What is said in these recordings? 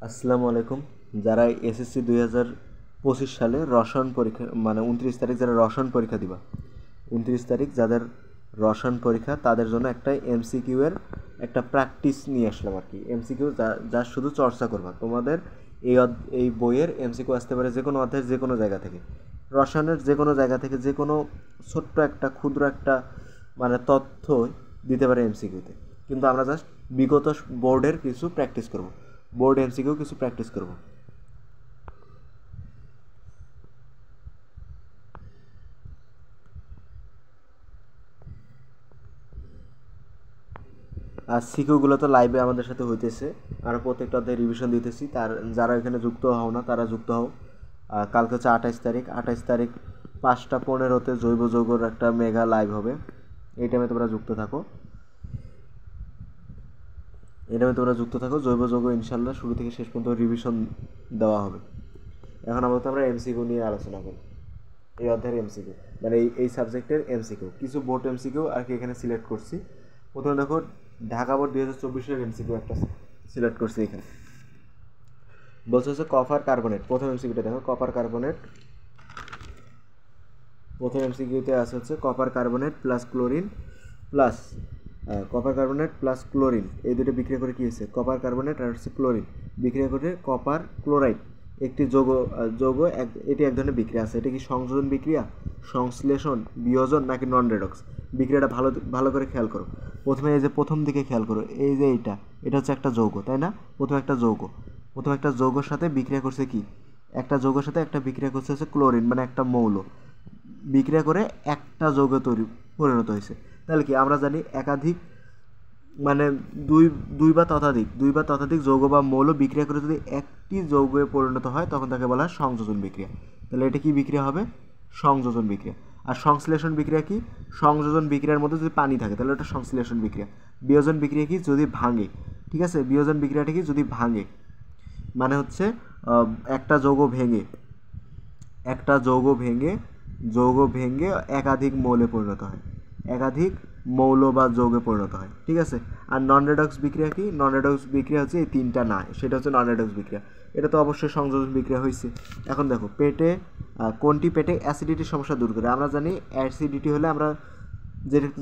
আসসালামু আলাইকুম। যারা এসএসসি 2025 সালে রসায়ন পরীক্ষা মানে 29 তারিখ যারা রসায়ন পরীক্ষা দিবা, 29 তারিখ যাদের রসায়ন পরীক্ষা তাদের জন্য একটা এমসিকিউ এর একটা প্র্যাকটিস নিয়ে আসলাম আর কি। এমসিকিউ যা শুধু চর্চা করবা। তোমাদের এই বইয়ের এমসিকিউ আসতে পারে যে কোনো অধ্যায়ের যে কোনো জায়গা থেকে, রসায়নের যে কোনো জায়গা থেকে, যে কোনো ছোট্ট একটা ক্ষুদ্র একটা মানে তথ্য দিতে পারে এমসিকিউতে। কিন্তু আমরা জাস্ট বিগত বোর্ডের কিছু প্র্যাকটিস করব, বোর্ড এমসিকিউ কিছু প্র্যাকটিস করব। আর সিকিউগুলো তো লাইভে আমাদের সাথে হইতেছে, আর প্রত্যেকটা অধ্যায় রিভিশন দিতেছি। তার যারা এখানে যুক্ত হও না তারা যুক্ত হও। কালকে হচ্ছে 28 তারিখ, 28 তারিখ 5টা 15-তে জৈব যৌগর একটা মেগা লাইভ হবে। এই টাইমে তোমরা যুক্ত থাকো, জৈব যৌগ ইনশাল্লাহ শুরু থেকে শেষ পর্যন্ত রিভিশন দেওয়া হবে। এখন আপাতত আমরা এমসিকিউ নিয়ে আলোচনা করি। এই অধ্যায়ের এমসিকিউ মানে এই সাবজেক্টের এমসিকিউ, কিছু বোর্ড এমসিকিউ আর কি এখানে সিলেক্ট করছি। প্রথমে দেখো ঢাকা বোর্ড 2024-এর এমসিকিউ একটা সিলেক্ট করছি। এখানে বলছে হচ্ছে কপার কার্বনেট। প্রথম এমসিকিউটা দেখো, কপার কার্বনেট। প্রথম এমসিকিউতে আছে হচ্ছে copper carbonate plus chlorine plus এই দুটো বিক্রিয়া করে কী হয়েছে, কপার কার্বনেট আর হচ্ছে ক্লোরিন বিক্রিয়া করে কপার ক্লোরাইড একটি এটি এক ধরনের বিক্রিয়া আছে। এটা কি সংযোজন বিক্রিয়া, সংশ্লেষণ, বিয়োজন নাকি নন রেডক্স? বিক্রিয়াটা ভালো করে খেয়াল করো। প্রথমে এই যে প্রথম দিকে খেয়াল করো, এই যে এটা হচ্ছে একটা যৌগ, তাই না? প্রথমে একটা যৌগের সাথে বিক্রিয়া করছে কি, একটা যৌগের সাথে একটা বিক্রিয়া করছে হচ্ছে ক্লোরিন, মানে একটা মৌল বিক্রিয়া করে একটা যৌগে পরিণত হয়েছে। তাহলে কি আমরা জানি একাধিক মানে দুই বা ততোধিক যৌগ বা মৌল বিক্রিয়া করে যদি একটি যৌগে পরিণত হয় তখন তাকে বলা হয় সংযোজন বিক্রিয়া। তাহলে এটা কি বিক্রিয়া হবে? সংযোজন বিক্রিয়া। আর সংশ্লেষণ বিক্রিয়া কি? সংযোজন বিক্রিয়ার মধ্যে যদি পানি থাকে তাহলে এটা সংশ্লেষণ বিক্রিয়া। বিয়োজন বিক্রিয়া কি? যদি ভাঙে, ঠিক আছে? বিয়োজন বিক্রিয়াটা কি? যদি ভাঙে, মানে হচ্ছে একটা যৌগ ভেঙে একাধিক মৌলে পরিণত হয়, একাধিক মৌল বা যৌগে পরিণত হয়, ঠিক আছে? আর নন রেডক্স বিক্রিয়া কি? নন রেডক্স বিক্রিয়া হচ্ছে এই তিনটা না, সেটা হচ্ছে নন রেডক্স বিক্রিয়া। এটা তো অবশ্যই সংযোজন বিক্রিয়া হয়েছে। এখন দেখো কোনটি পেটে অ্যাসিডিটির সমস্যা দূর করে? আমরা জানি অ্যাসিডিটি হলে আমরা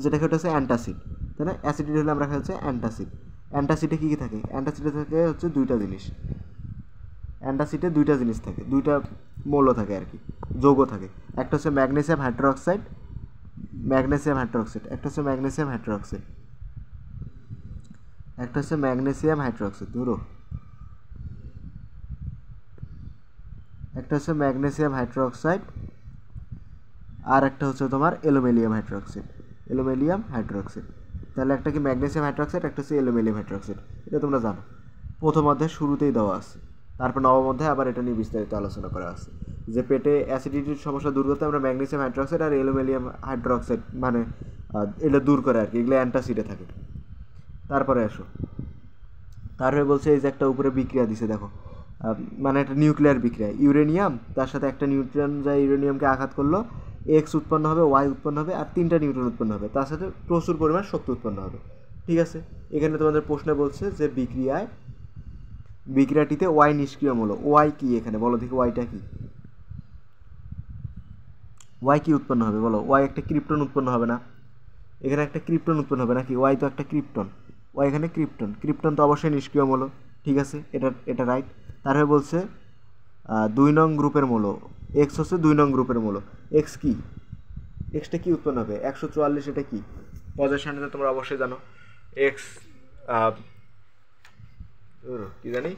যেটা খেতে হচ্ছে অ্যান্টাসিড, তাই না? অ্যাসিডিটি হলে আমরা হচ্ছে অ্যান্টাসিড। অ্যান্টাসিডে কী কী থাকে? অ্যান্টাসিডে থাকে হচ্ছে দুইটা জিনিস থাকে, দুইটা মৌল থাকে আর কি, যৌগ থাকে। একটা হচ্ছে ম্যাগনেসিয়াম হাইড্রোক্সাইড, একটা হচ্ছে ম্যাগনেসিয়াম হাইড্রোক্সাইড, আর একটা হচ্ছে তোমার অ্যালুমিনিয়াম হাইড্রোক্সাইড। তাহলে একটা কি ম্যাগনেসিয়াম হাইড্রোক্সাইড, একটা হচ্ছে অ্যালুমিনিয়াম হাইড্রোক্সাইড। এটা তোমরা জানো, প্রথম অধ্যায় শুরুতেই দেওয়া আছে। তারপর নবম অধ্যায়ে আবার এটা নিয়ে বিস্তারিত আলোচনা করা আছে যে পেটে অ্যাসিডিটির সমস্যা দূর করতে আমরা ম্যাগনেসিয়াম হাইড্রোক্সাইড আর অ্যালুমিনিয়াম হাইড্রোক্সাইড মানে এটা দূর করে আর কি, এগুলো অ্যান্টাসিডে থাকে। তারপরে বলছে এই যে একটা উপরে বিক্রিয়া দিছে দেখো, মানে একটা নিউক্লিয়ার বিক্রিয়া, ইউরেনিয়াম তার সাথে একটা নিউট্রন যা ইউরেনিয়ামকে আঘাত করলো, এক্স উৎপন্ন হবে, ওয়াই উৎপন্ন হবে, আর 3টা নিউট্রন উৎপন্ন হবে, তার সাথে প্রচুর পরিমাণ শক্তি উৎপন্ন হবে, ঠিক আছে? এখানে তোমাদের প্রশ্নে বলছে যে বিক্রিয়াটিতে ওয়াই নিষ্ক্রিয় মূল। ওয়াই কি এখানে বলো দেখি, ওয়াইটা কি? ওয়াই কি উৎপন্ন হবে বলো? ওয়াই একটা ক্রিপ্টন উৎপন্ন হবে না? এখানে একটা ক্রিপ্টন উৎপন্ন হবে নাকি? ওয়াই তো একটা ক্রিপ্টন, ওয়াই এখানে ক্রিপ্টন তো অবশ্যই নিষ্ক্রিয় মূল, ঠিক আছে? এটা রাইট। তারপরে বলছে 2 নং গ্রুপের মূল, এক্স হচ্ছে 2 নং গ্রুপের মূল। এক্সটা কি উৎপন্ন হবে? 144, এটা কি পজিশন? তোমরা অবশ্যই জানো এক্স কি জানি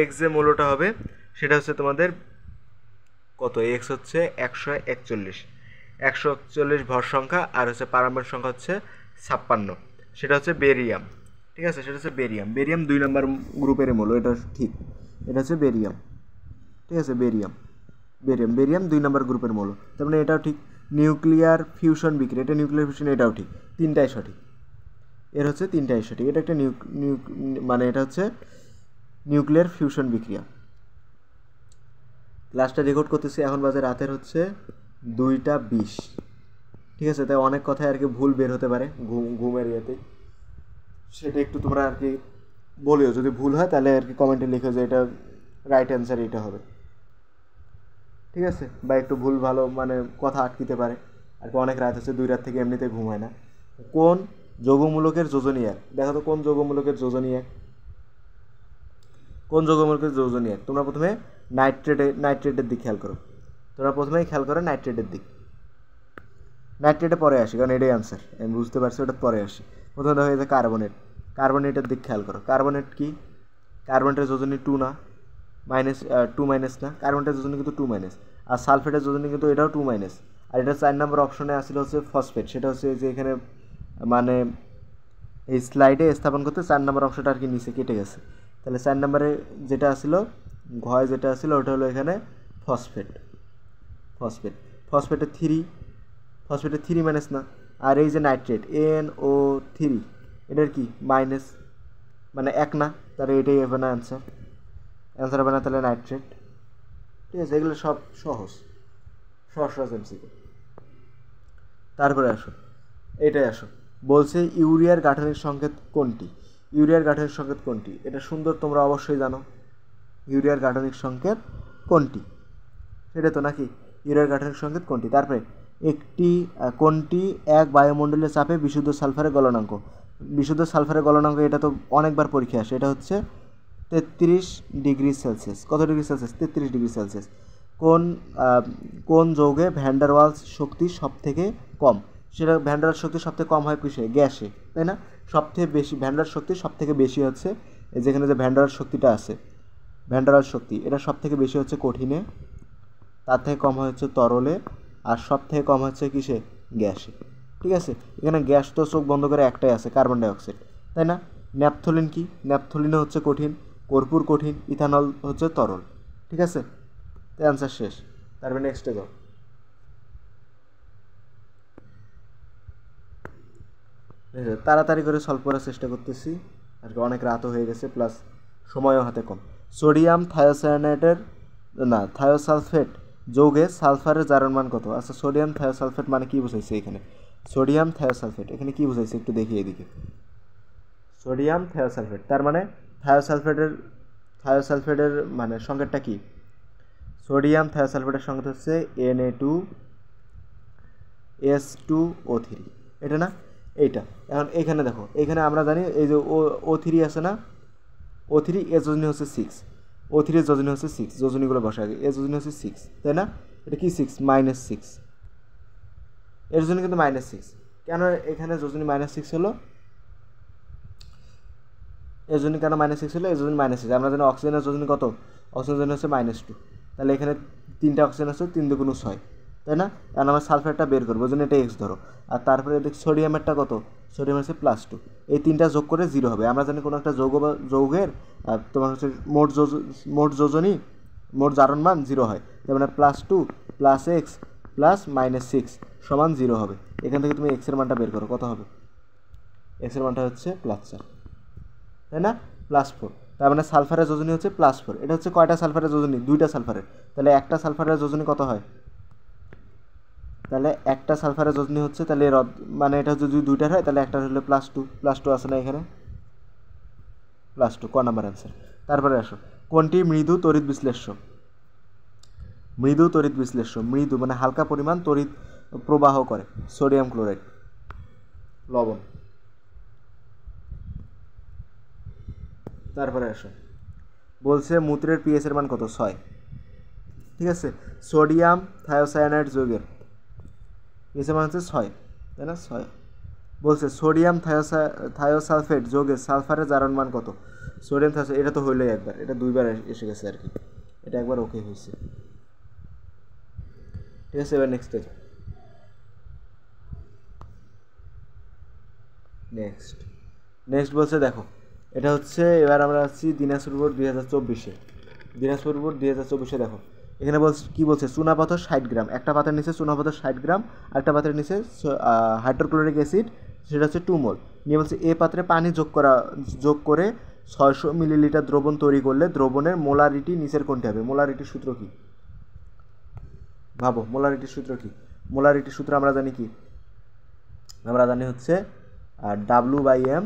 এক্স যে মূল্যটা হবে সেটা হচ্ছে তোমাদের কত? এক্স হচ্ছে 141 ভর সংখ্যা, আর হচ্ছে পারমাণবিক সংখ্যা হচ্ছে 56। সেটা হচ্ছে বেরিয়াম, ঠিক আছে? সেটা হচ্ছে বেরিয়াম 2 নম্বর গ্রুপের মূল্য, এটা ঠিক। এটা হচ্ছে বেরিয়াম, ঠিক আছে? বেরিয়াম 2 নম্বর গ্রুপের মূল্য, তার মানে এটাও ঠিক। নিউক্লিয়ার ফিউশন বিক্রিয়া, এটা নিউক্লিয়ার ফিউশন, এটাও ঠিক। তিনটাই সঠিক, এটা একটা মানে এটা হচ্ছে নিউক্লিয়ার ফিউশন বিক্রিয়া। ক্লাসটা রেকর্ড করতেছি, এখন বাজে রাতের হচ্ছে 2টা 20। ঠিক আছে, তাই অনেক কথায় আর কি ভুল বের হতে পারে ঘুমের ইয়েতেই, সেটা একটু তোমরা আর কি বলিও, যদি ভুল হয় তাহলে আর কি কমেন্টে লিখো যে এটা রাইট অ্যান্সার এটা হবে, ঠিক আছে, বা একটু ভুল ভালো মানে কথা আটকিতে পারে আর কি। অনেক রাত হচ্ছে, 2 রাত থেকে এমনিতে ঘুম হয় না। কোন যৌগমূলকের যোজনী এক? দেখো তো কোন যৌগমূলকের যোজনী এক, কোন যৌগমূলকের যোজনী এক? তোমরা প্রথমে নাইট্রেটের দিক খেয়াল করো, তোমরা প্রথমেই খেয়াল করো নাইট্রেটের দিক। নাইট্রেটে পরে আসি, কারণ এটাই আনসার, আমি বুঝতে পারছি, ওটা পরে আসি। প্রথমে দেখা যায় কার্বনেটের দিক খেয়াল করো। কার্বনেট কি? কার্বনেটের যোজনী 2 না, -2 মাইনাস না, কার্বনেটের যোজনী কিন্তু 2 মাইনাস। আর সালফেটের যোজনী কিন্তু এটাও 2 মাইনাস। আর এটা 4 নম্বর অপশনে আসলে হচ্ছে ফসফেট, সেটা হচ্ছে যে এখানে মানে এই স্লাইডে স্থাপন করতে 4 নম্বর অপশনটা আর কি নিচে কেটে গেছে। তাহলে 4 নম্বরে যেটা আসলো, ঘয় যেটা আসলো ওটা হলো এখানে ফসফেট। ফসফেটের 3 মাইনাস না। আর এই যে নাইট্রেট NO3, এটার কি মাইনাস, মানে 1 না, তাহলে এটাই হবে না অ্যান্সার হবে না তাহলে নাইট্রেট। ঠিক আছে, এগুলো সব সহজ এমসিকিউ। তারপরে আসো, এটাই আসো, বলছে ইউরিয়ার গাঠনিক সংকেত কোনটি? ইউরিয়ার গাঠনিক সংকেত কোনটি? এটা সুন্দর, তোমরা অবশ্যই জানো ইউরিয়ার গাঠনিক সংকেত কোনটি, সেটা তো নাকি ইউরিয়ার গাঠনিক সংকেত কোনটি। তারপরে কোনটি এক বায়ুমণ্ডলের চাপে বিশুদ্ধ সালফারের গলনাঙ্ক? বিশুদ্ধ সালফারের গলনাঙ্ক এটা তো অনেকবার পরীক্ষা আসে, এটা হচ্ছে 33 ডিগ্রি সেলসিয়াস। কত ডিগ্রি সেলসিয়াস? 33 degree Celsius. কোন যৌগে ভ্যান ডার ওয়ালস শক্তি সব থেকে কম? সেটা ভ্যান ডার ওয়ালস শক্তি সব থেকে কম হয় কিসে? গ্যাসে, তাই না? সবথেকে বেশি ভ্যান ডার শক্তি সব থেকে বেশি হচ্ছে যেখানে যে ভ্যান ডার ওয়ালস শক্তিটা আছে, ভ্যান ডার ওয়ালস শক্তি এটা সব থেকে বেশি হচ্ছে কঠিনে, তার থেকে কম হচ্ছে তরলে, আর সব থেকে কম হচ্ছে কিসে? গ্যাসে। ঠিক আছে, এখানে গ্যাস তো চোখ বন্ধ করে একটাই আছে, কার্বন ডাইঅক্সাইড, তাই না? ন্যাপথলিন কি? ন্যাপথলিনও হচ্ছে কঠিন, কর্পূর কঠিন, ইথানল হচ্ছে তরল। ঠিক আছে, তো অ্যান্সার শেষ। তারপরে নেক্সটে যাও। তাড়াতাড়ি করে সলভ করার চেষ্টা করতেছি আর কি, অনেক রাতও হয়ে গেছে, প্লাস সময়ও হাতে কম। সোডিয়াম থায়োসালফেট যৌগে সালফারের জারণ মান কত? আচ্ছা, সোডিয়াম থায়োসালফেট মানে কি বুঝাইছে এখানে? সোডিয়াম থায়োসালফেট এখানে কি বুঝাইছে একটু দেখি এদিকে। সোডিয়াম থায়োসালফেট তার মানে থায়োসালফেটের মানে সংকেতটা কি? সোডিয়াম থায়োসালফেটের সংকেত হচ্ছে Na2S2O3, এটা না? এইটা। এখন এইখানে দেখো, এইখানে আমরা জানি এই যে O3 আছে না, O3 এর যোজনী হচ্ছে 6, O3 এর যোজনী হচ্ছে 6, যোজনীগুলো বসে আগে, এর যোজনী হচ্ছে 6, তাই না? এটা কি 6? -6, এর যোজনী কিন্তু -6। কেন এখানে যোজনী -6 হলো? এর যোজনী কেন -6 হলো? এর যোজনী -6, আমরা জানি অক্সিজেনের যোজনী কত? অক্সিজেনের যোজনী হচ্ছে -2, তাহলে এখানে 3টা অক্সিজেন আছে, 3 × 6, তাই না? কারণ আমরা সালফারটা বের করবো, ওই জন্য এটা X ধরো। আর তারপরে দেখ সোডিয়ামেরটা কত? সোডিয়াম হচ্ছে +2, এই 3টা যোগ করে 0 হবে। আমরা জানি কোনো একটা যৌগের তোমার হচ্ছে মোট যোজনী, মোট জারণ মান 0 হয়, তার মানে +2 + X + -6 সমান 0 হবে। এখান থেকে তুমি X এর মানটা বের করো, কত হবে? X এর মানটা হচ্ছে +4, তাই না? +4, তার মানে সালফারের যোজনী হচ্ছে +4। এটা হচ্ছে কয়টা সালফারের যোজনী? 2টা সালফারের। তাহলে একটা সালফারের যোজনী কত হয়? তাহলে একটা সালফারের যোজনী হচ্ছে, তাহলে মানে এটা যদি 2টার হয় তাহলে একটা হলে +2 আছে না এখানে? +2, ক নাম্বার অ্যান্সার। তারপরে আসো, কোনটি মৃদু তড়িৎ বিশ্লেষ্য? মৃদু মানে হালকা পরিমাণ তড়িৎ প্রবাহ করে। সোডিয়াম ক্লোরাইড, লবণ। তারপরে আসো, বলছে মূত্রের পিএইচ এর মান কত? 6। ঠিক আছে, সোডিয়াম থায়োসায়ানাইড যৌগের পিএইচ এর মান হচ্ছে 6, তাই না? 6। বলছে সোডিয়াম থায়োসালফেট যৌগের সালফারের জারণ মান কত? সোডিয়াম থায়োসালফেট, এটা তো হইলোই একবার, এটা 2বার এসে গেছে আর কি, এটা একবার ওকে হয়েছে। ঠিক আছে, এবার নেক্সট বলছে দেখো, এটা হচ্ছে, এবার আমরা আসছি দিনাজপুর বোর্ড 2024-এ। দেখো এখানে কি বলছে? চুনাপাথর 60 গ্রাম, একটা পাত্রের নিচে চুনাপাথর 60 গ্রাম, একটা পাত্রের নিচে হাইড্রোক্লোরিক অ্যাসিড, সেটা হচ্ছে 2 মোল নিয়ে বলছে এ পাত্রে পানি যোগ করে 600 মিলিলিটার দ্রবণ তৈরি করলে দ্রবণের মোলারিটি নিচের কোনটি হবে? মোলারিটির সূত্র কি? ভাবো, মোলারিটির সূত্র কি? মোলারিটির সূত্র আমরা জানি কি? আমরা জানি হচ্ছে W/m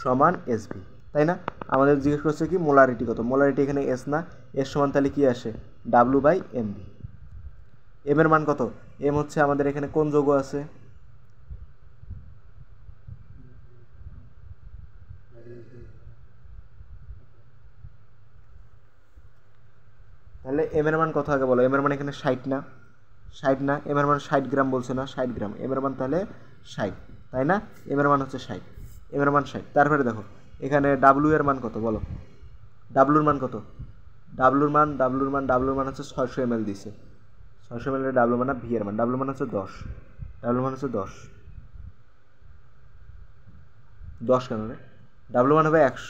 সমান SV, তাই না? আমাদের জিজ্ঞেস করছে কি মোলারিটি কত, মোলারিটি এখানে S না, S সমান তাহলে কি আসে W/mv। m এর মান কত, m হচ্ছে আমাদের এখানে কোন যৌগ আছে, তাহলে m এর মান কত আগে বলো, m এর মান এখানে 60 না, 60 না, m এর মান 60 গ্রাম বলছে না, 60 গ্রাম, m এর মান তাহলে 60, তাই না? m এর মান হচ্ছে 60, m এর মান 60। তারপরে দেখো এখানে w এর মান কত বলো, w এর মান কত, w এর মান হচ্ছে 600 ml দিছে, 600 ml এর w মান না v এর মান, w মান হচ্ছে 10, w মান হচ্ছে 10 কেন রে, w মান হবে 100,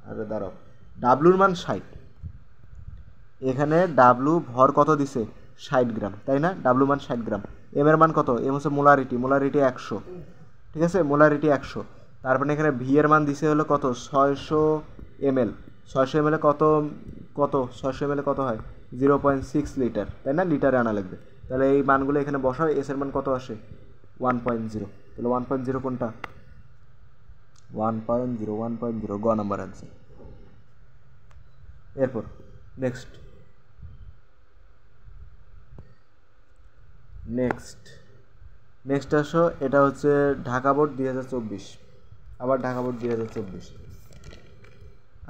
আরে দাঁড়াও, w এর মান 60, এখানে w ভর কত দিছে 60 গ্রাম, তাই না? w মান 60 গ্রাম, m এর মান কত, m হচ্ছে মোলারিটি 100, ঠিক আছে, মোলারিটি 100। তারপরে এখানে v এর মান দিছে হলো কত 600 ml, 600 ml কত কত 600 ml কত হয় 0.6 লিটার, তাই না? লিটারে আনা লাগবে, তাহলে এই মানগুলো এখানে বসাও, s এর মান কত আসে 1.0, তাহলে 1.0 কোনটা 1.0 গ নাম্বার आंसर। এরপর নেক্সট আসো, এটা হচ্ছে ঢাকা বোর্ড 2024, আবার ঢাকা বোর্ড 2024।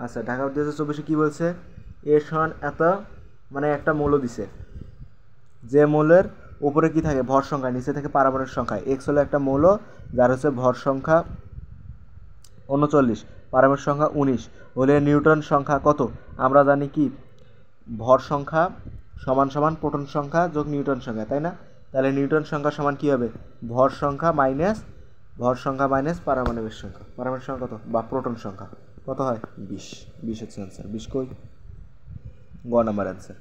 আচ্ছা, ঢাকা বোর্ড 2024 কি বলছে, এ সমান এত, মানে একটা মৌল দিছে, যে মৌলের উপরে কি থাকে ভর সংখ্যা, নিচে থেকে পারমাণবিক সংখ্যা, এক্স হলো একটা মৌল যার হচ্ছে ভর সংখ্যা 39, পারমাণবিক সংখ্যা 19 হলে নিউটন সংখ্যা কত, আমরা জানি কি ভর সংখ্যা সমান সমান প্রোটন সংখ্যা যোগ নিউটন সংখ্যা, তাই না? তাহলে নিউটন সংখ্যা সমান কি হবে, ভর সংখ্যা মাইনাস পারমাণবিক সংখ্যা, পারমাণবিক সংখ্যা কত বা প্রোটন সংখ্যা কত হয় 20 হচ্ছে आंसर, 20 কই গ নাম্বার आंसर,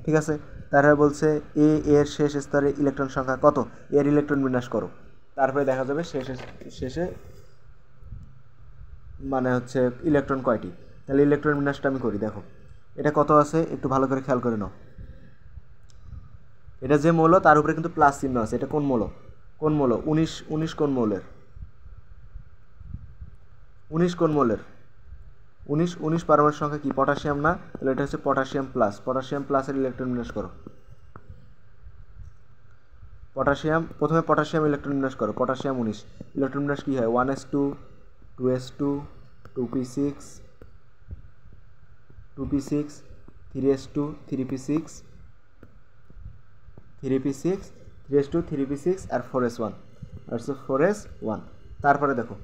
ঠিক আছে। তারপরে বলছে এ এর শেষ স্তরে ইলেকট্রন সংখ্যা কত, এর ইলেকট্রন বিন্যাস করো, তারপরে দেখা যাবে শেষে মানে হচ্ছে ইলেকট্রন কয়টি। তাহলে ইলেকট্রন বিন্যাসটা আমি করি, দেখো এটা কত আছে একটু ভালো করে খেয়াল করে নাও, এটা যে মৌল তার উপরে কিন্তু প্লাস চিহ্ন আছে, এটা কোন মৌল 19 কোন মৌলের 19 কোন মৌলের 19 পারমাণবিক সংখ্যা কি পটাশিয়াম না, তাহলে এটা হচ্ছে পটাশিয়াম প্লাসের ইলেকট্রন বিন্যাস করো, প্রথমে পটাশিয়াম ইলেকট্রন বিন্যাস করো, পটাশিয়াম 19, ইলেকট্রন বিন্যাস কি হয় 1s2 2s2 2p6 3s2 3p6 3s2 3p6 আর 4s1 তারপরে দেখো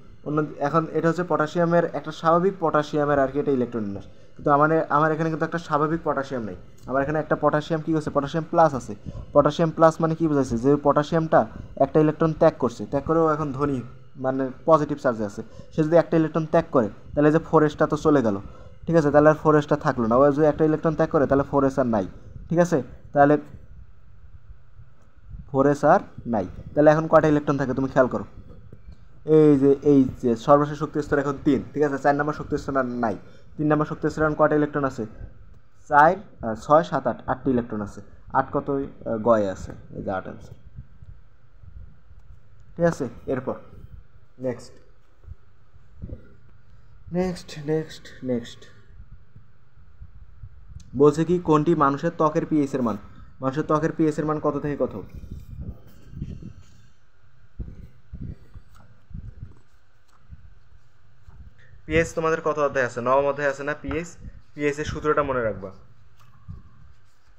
এখন এটা হচ্ছে পটাশিয়ামের একটা স্বাভাবিক পটাশিয়ামের আর কি এটা ইলেকট্রন বিন্যাস, কিন্তু আমার এখানে কিন্তু একটা স্বাভাবিক পটাশিয়াম নেই, আমার এখানে একটা পটাশিয়াম কি করছে পটাশিয়াম প্লাস আছে, পটাশিয়াম প্লাস মানে কি বোঝাচ্ছে যে পটাশিয়ামটা একটা ইলেকট্রন ত্যাগ করেও এখন ধনী মানে পজিটিভ চার্জে আছে, সে যদি একটা ইলেকট্রন ত্যাগ করে তাহলে যে 4sটা তো চলে গেল, ঠিক আছে, তাহলে আর 4sটা থাকলো না, ও যদি একটা ইলেকট্রন ত্যাগ করে তাহলে 4s আর নাই, ঠিক আছে, তাহলে 4s আর নাই, তাহলে এখন কয়টা ইলেকট্রন থাকে তুমি খেয়াল করো, এই যে সর্বশেষ শক্তি স্তর এখন 3, ঠিক আছে, 4 নম্বর শক্তি স্তর নাই, 3 নম্বর শক্তি স্তরে এখন কয়টা ইলেকট্রন আছে 4 6 7 8 8টি ইলেকট্রন আছে, 8 কত গয়ে আছে, এই যে 8 आंसर, ঠিক আছে। এরপর নেক্সট বলছে কি কোনটি মানুষের ত্বকের পিএইচ এর মান, মানুষের ত্বকের পিএইচ এর মান কত থেকে কত, পিএইচ তোমাদের কত অধ্যায় আছে, নবম অধ্যায় আছে না পিএইচ এর সূত্রটা মনে রাখবা,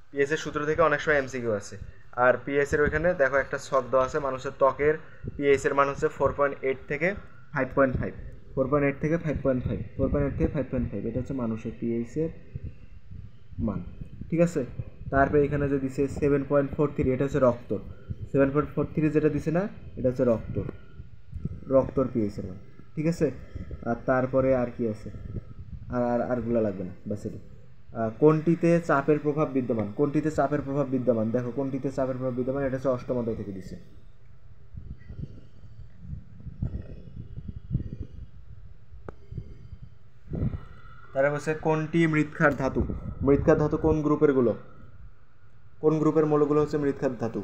পিএইচ এর সূত্র থেকে অনেক সময় এমসিকিউ আছে, আর পিএইচ এর ওইখানে দেখো একটা ছক দেওয়া আছে, মানুষের ত্বকের পিএইচ এর মান হচ্ছে 4.8 থেকে 5.5, 4.8 থেকে 5.5, এটা হচ্ছে মানুষের পিএইচ এর মান, ঠিক আছে। তারপরে এখানে যে দিছে 7.43, এটা হচ্ছে রক্ত, 7.43 যেটা দিছে না এটা হচ্ছে রক্তর পিএইচ এর মান, ঠিক আছে। আর তারপরে আর কি আছে, আরগুলো লাগবে না, বাস এটা। কোনটিতে চাপের প্রভাব বিদ্যমান, দেখো কোনটিতে চাপের প্রভাব বিদ্যমান, এটা হচ্ছে অষ্টম অধ্যায় থেকে দিছে। তারপরে হচ্ছে কোনটি মৃৎক্ষার ধাতু, কোন গ্রুপের মৌলগুলো হচ্ছে মৃৎক্ষার ধাতু,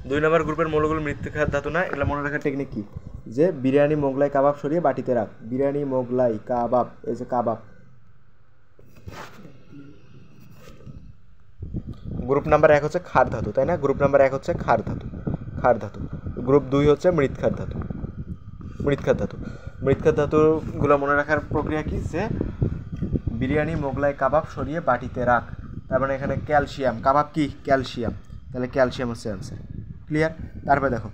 2 নম্বর গ্রুপের মৌলগুলো মৃত্তিকার ধাতু না, এগুলো মনে রাখার টেকনিক কি, যে বিরিয়ানি মোগলাই কাবাব সরিয়ে বাটিতে রাখ। বিরিয়ানি মোগলাই কাবাব, এই যে কাবাব। গ্রুপ নাম্বার 1 হচ্ছে ক্ষার ধাতু, তাই না? গ্রুপ নাম্বার 1 হচ্ছে ক্ষার ধাতু, ক্ষার ধাতু। গ্রুপ 2 হচ্ছে মৃৎক্ষার ধাতু, মৃৎক্ষার ধাতু। মৃৎক্ষার ধাতুগুলো মনে রাখার প্রক্রিয়া কি, যে বিরিয়ানি মোগলাই কাবাব সরিয়ে বাটিতে রাখ। তার মানে এখানে ক্যালসিয়াম, কাবাব কি ক্যালসিয়াম, তাহলে ক্যালসিয়াম হচ্ছে অ্যান্সার। ক্লিয়ার? তারপরে দেখো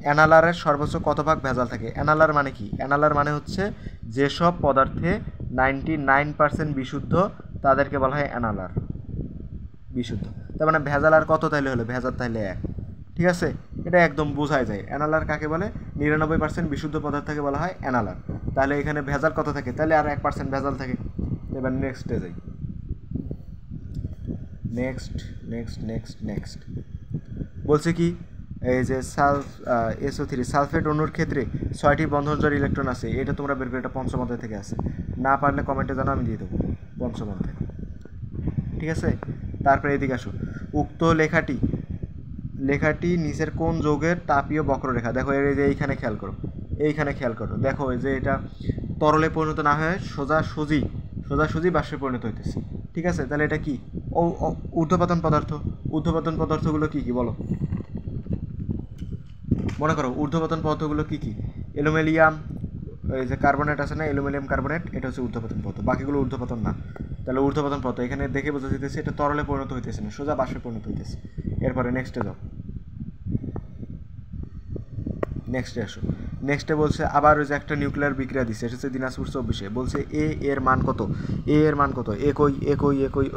অ্যানালারের সর্বোচ্চ কত ভাগ ভেজাল থাকে? অ্যানালার মানে কি? অ্যানালার মানে হচ্ছে যেসব পদার্থে 99% বিশুদ্ধ তাদেরকে বলা হয় অ্যানালার, বিশুদ্ধ। তার মানে ভেজাল আর কত তাইলে হলো? ভেজাল তাইলে 1। ঠিক আছে, এটা একদম বোঝাই যায়। অ্যানালার কাকে বলে? 99% বিশুদ্ধ পদার্থকে বলা হয় অ্যানালার। তাহলে এখানে ভেজাল কত থাকে? তাহলে আর 1% ভেজাল থাকে। এবার নেক্সটে যাই। নেক্সট বলছে কি, এই যে SO3 সালফেট অণুর ক্ষেত্রে 6টি বন্ধনজোড় ইলেকট্রন আছে। এটা তোমরা বের করে, এটা পঞ্চম অধ্যায় থেকে আছে। না পারলে কমেন্টে জানো, আমি দিয়ে দেবো পঞ্চম অধ্যায়। ঠিক আছে, তারপরে এদিকে আসো। উক্ত লেখাটি নিচের কোন যৌগের তাপীয় বক্ররেখা? দেখো এই যে এইখানে খেয়াল করো, এইখানে খেয়াল করো। দেখো এই যে এটা তরলে পরিণত না হয়ে সোজাসুজি বাষ্পে পরিণত হইতেছে। ঠিক আছে, তাহলে এটা কি? ঊর্ধ্বপাতন পদার্থ। ঊর্ধ্বপাতন পদার্থগুলো কি কি বলো? মনে করো ঊর্ধ্বপাতন পদার্থগুলো কি কি? অ্যালুমিনিয়াম, এই যে কার্বনেট আছে না, অ্যালুমিনিয়াম কার্বনেট, এটা হচ্ছে ঊর্ধ্বপাতন পদার্থ, বাকিগুলো ঊর্ধ্বপাতন না। তাহলে ঊর্ধ্বপাতন পদার্থ এখানে দেখে বোঝা যেতেছে এটা তরলে পরিণত হইতেছে না, সোজা বাষ্পে পরিণত হইতেছে। এরপরে নেক্সটে যাও, নেক্সটে আসো। নেক্সটে বলছে আবার ওই যে একটা নিউক্লিয়ার বিক্রিয়া দিচ্ছে, এটা হচ্ছে দিনাজপুর 24-এ। বলছে এর মান কত? এর মান কত? একই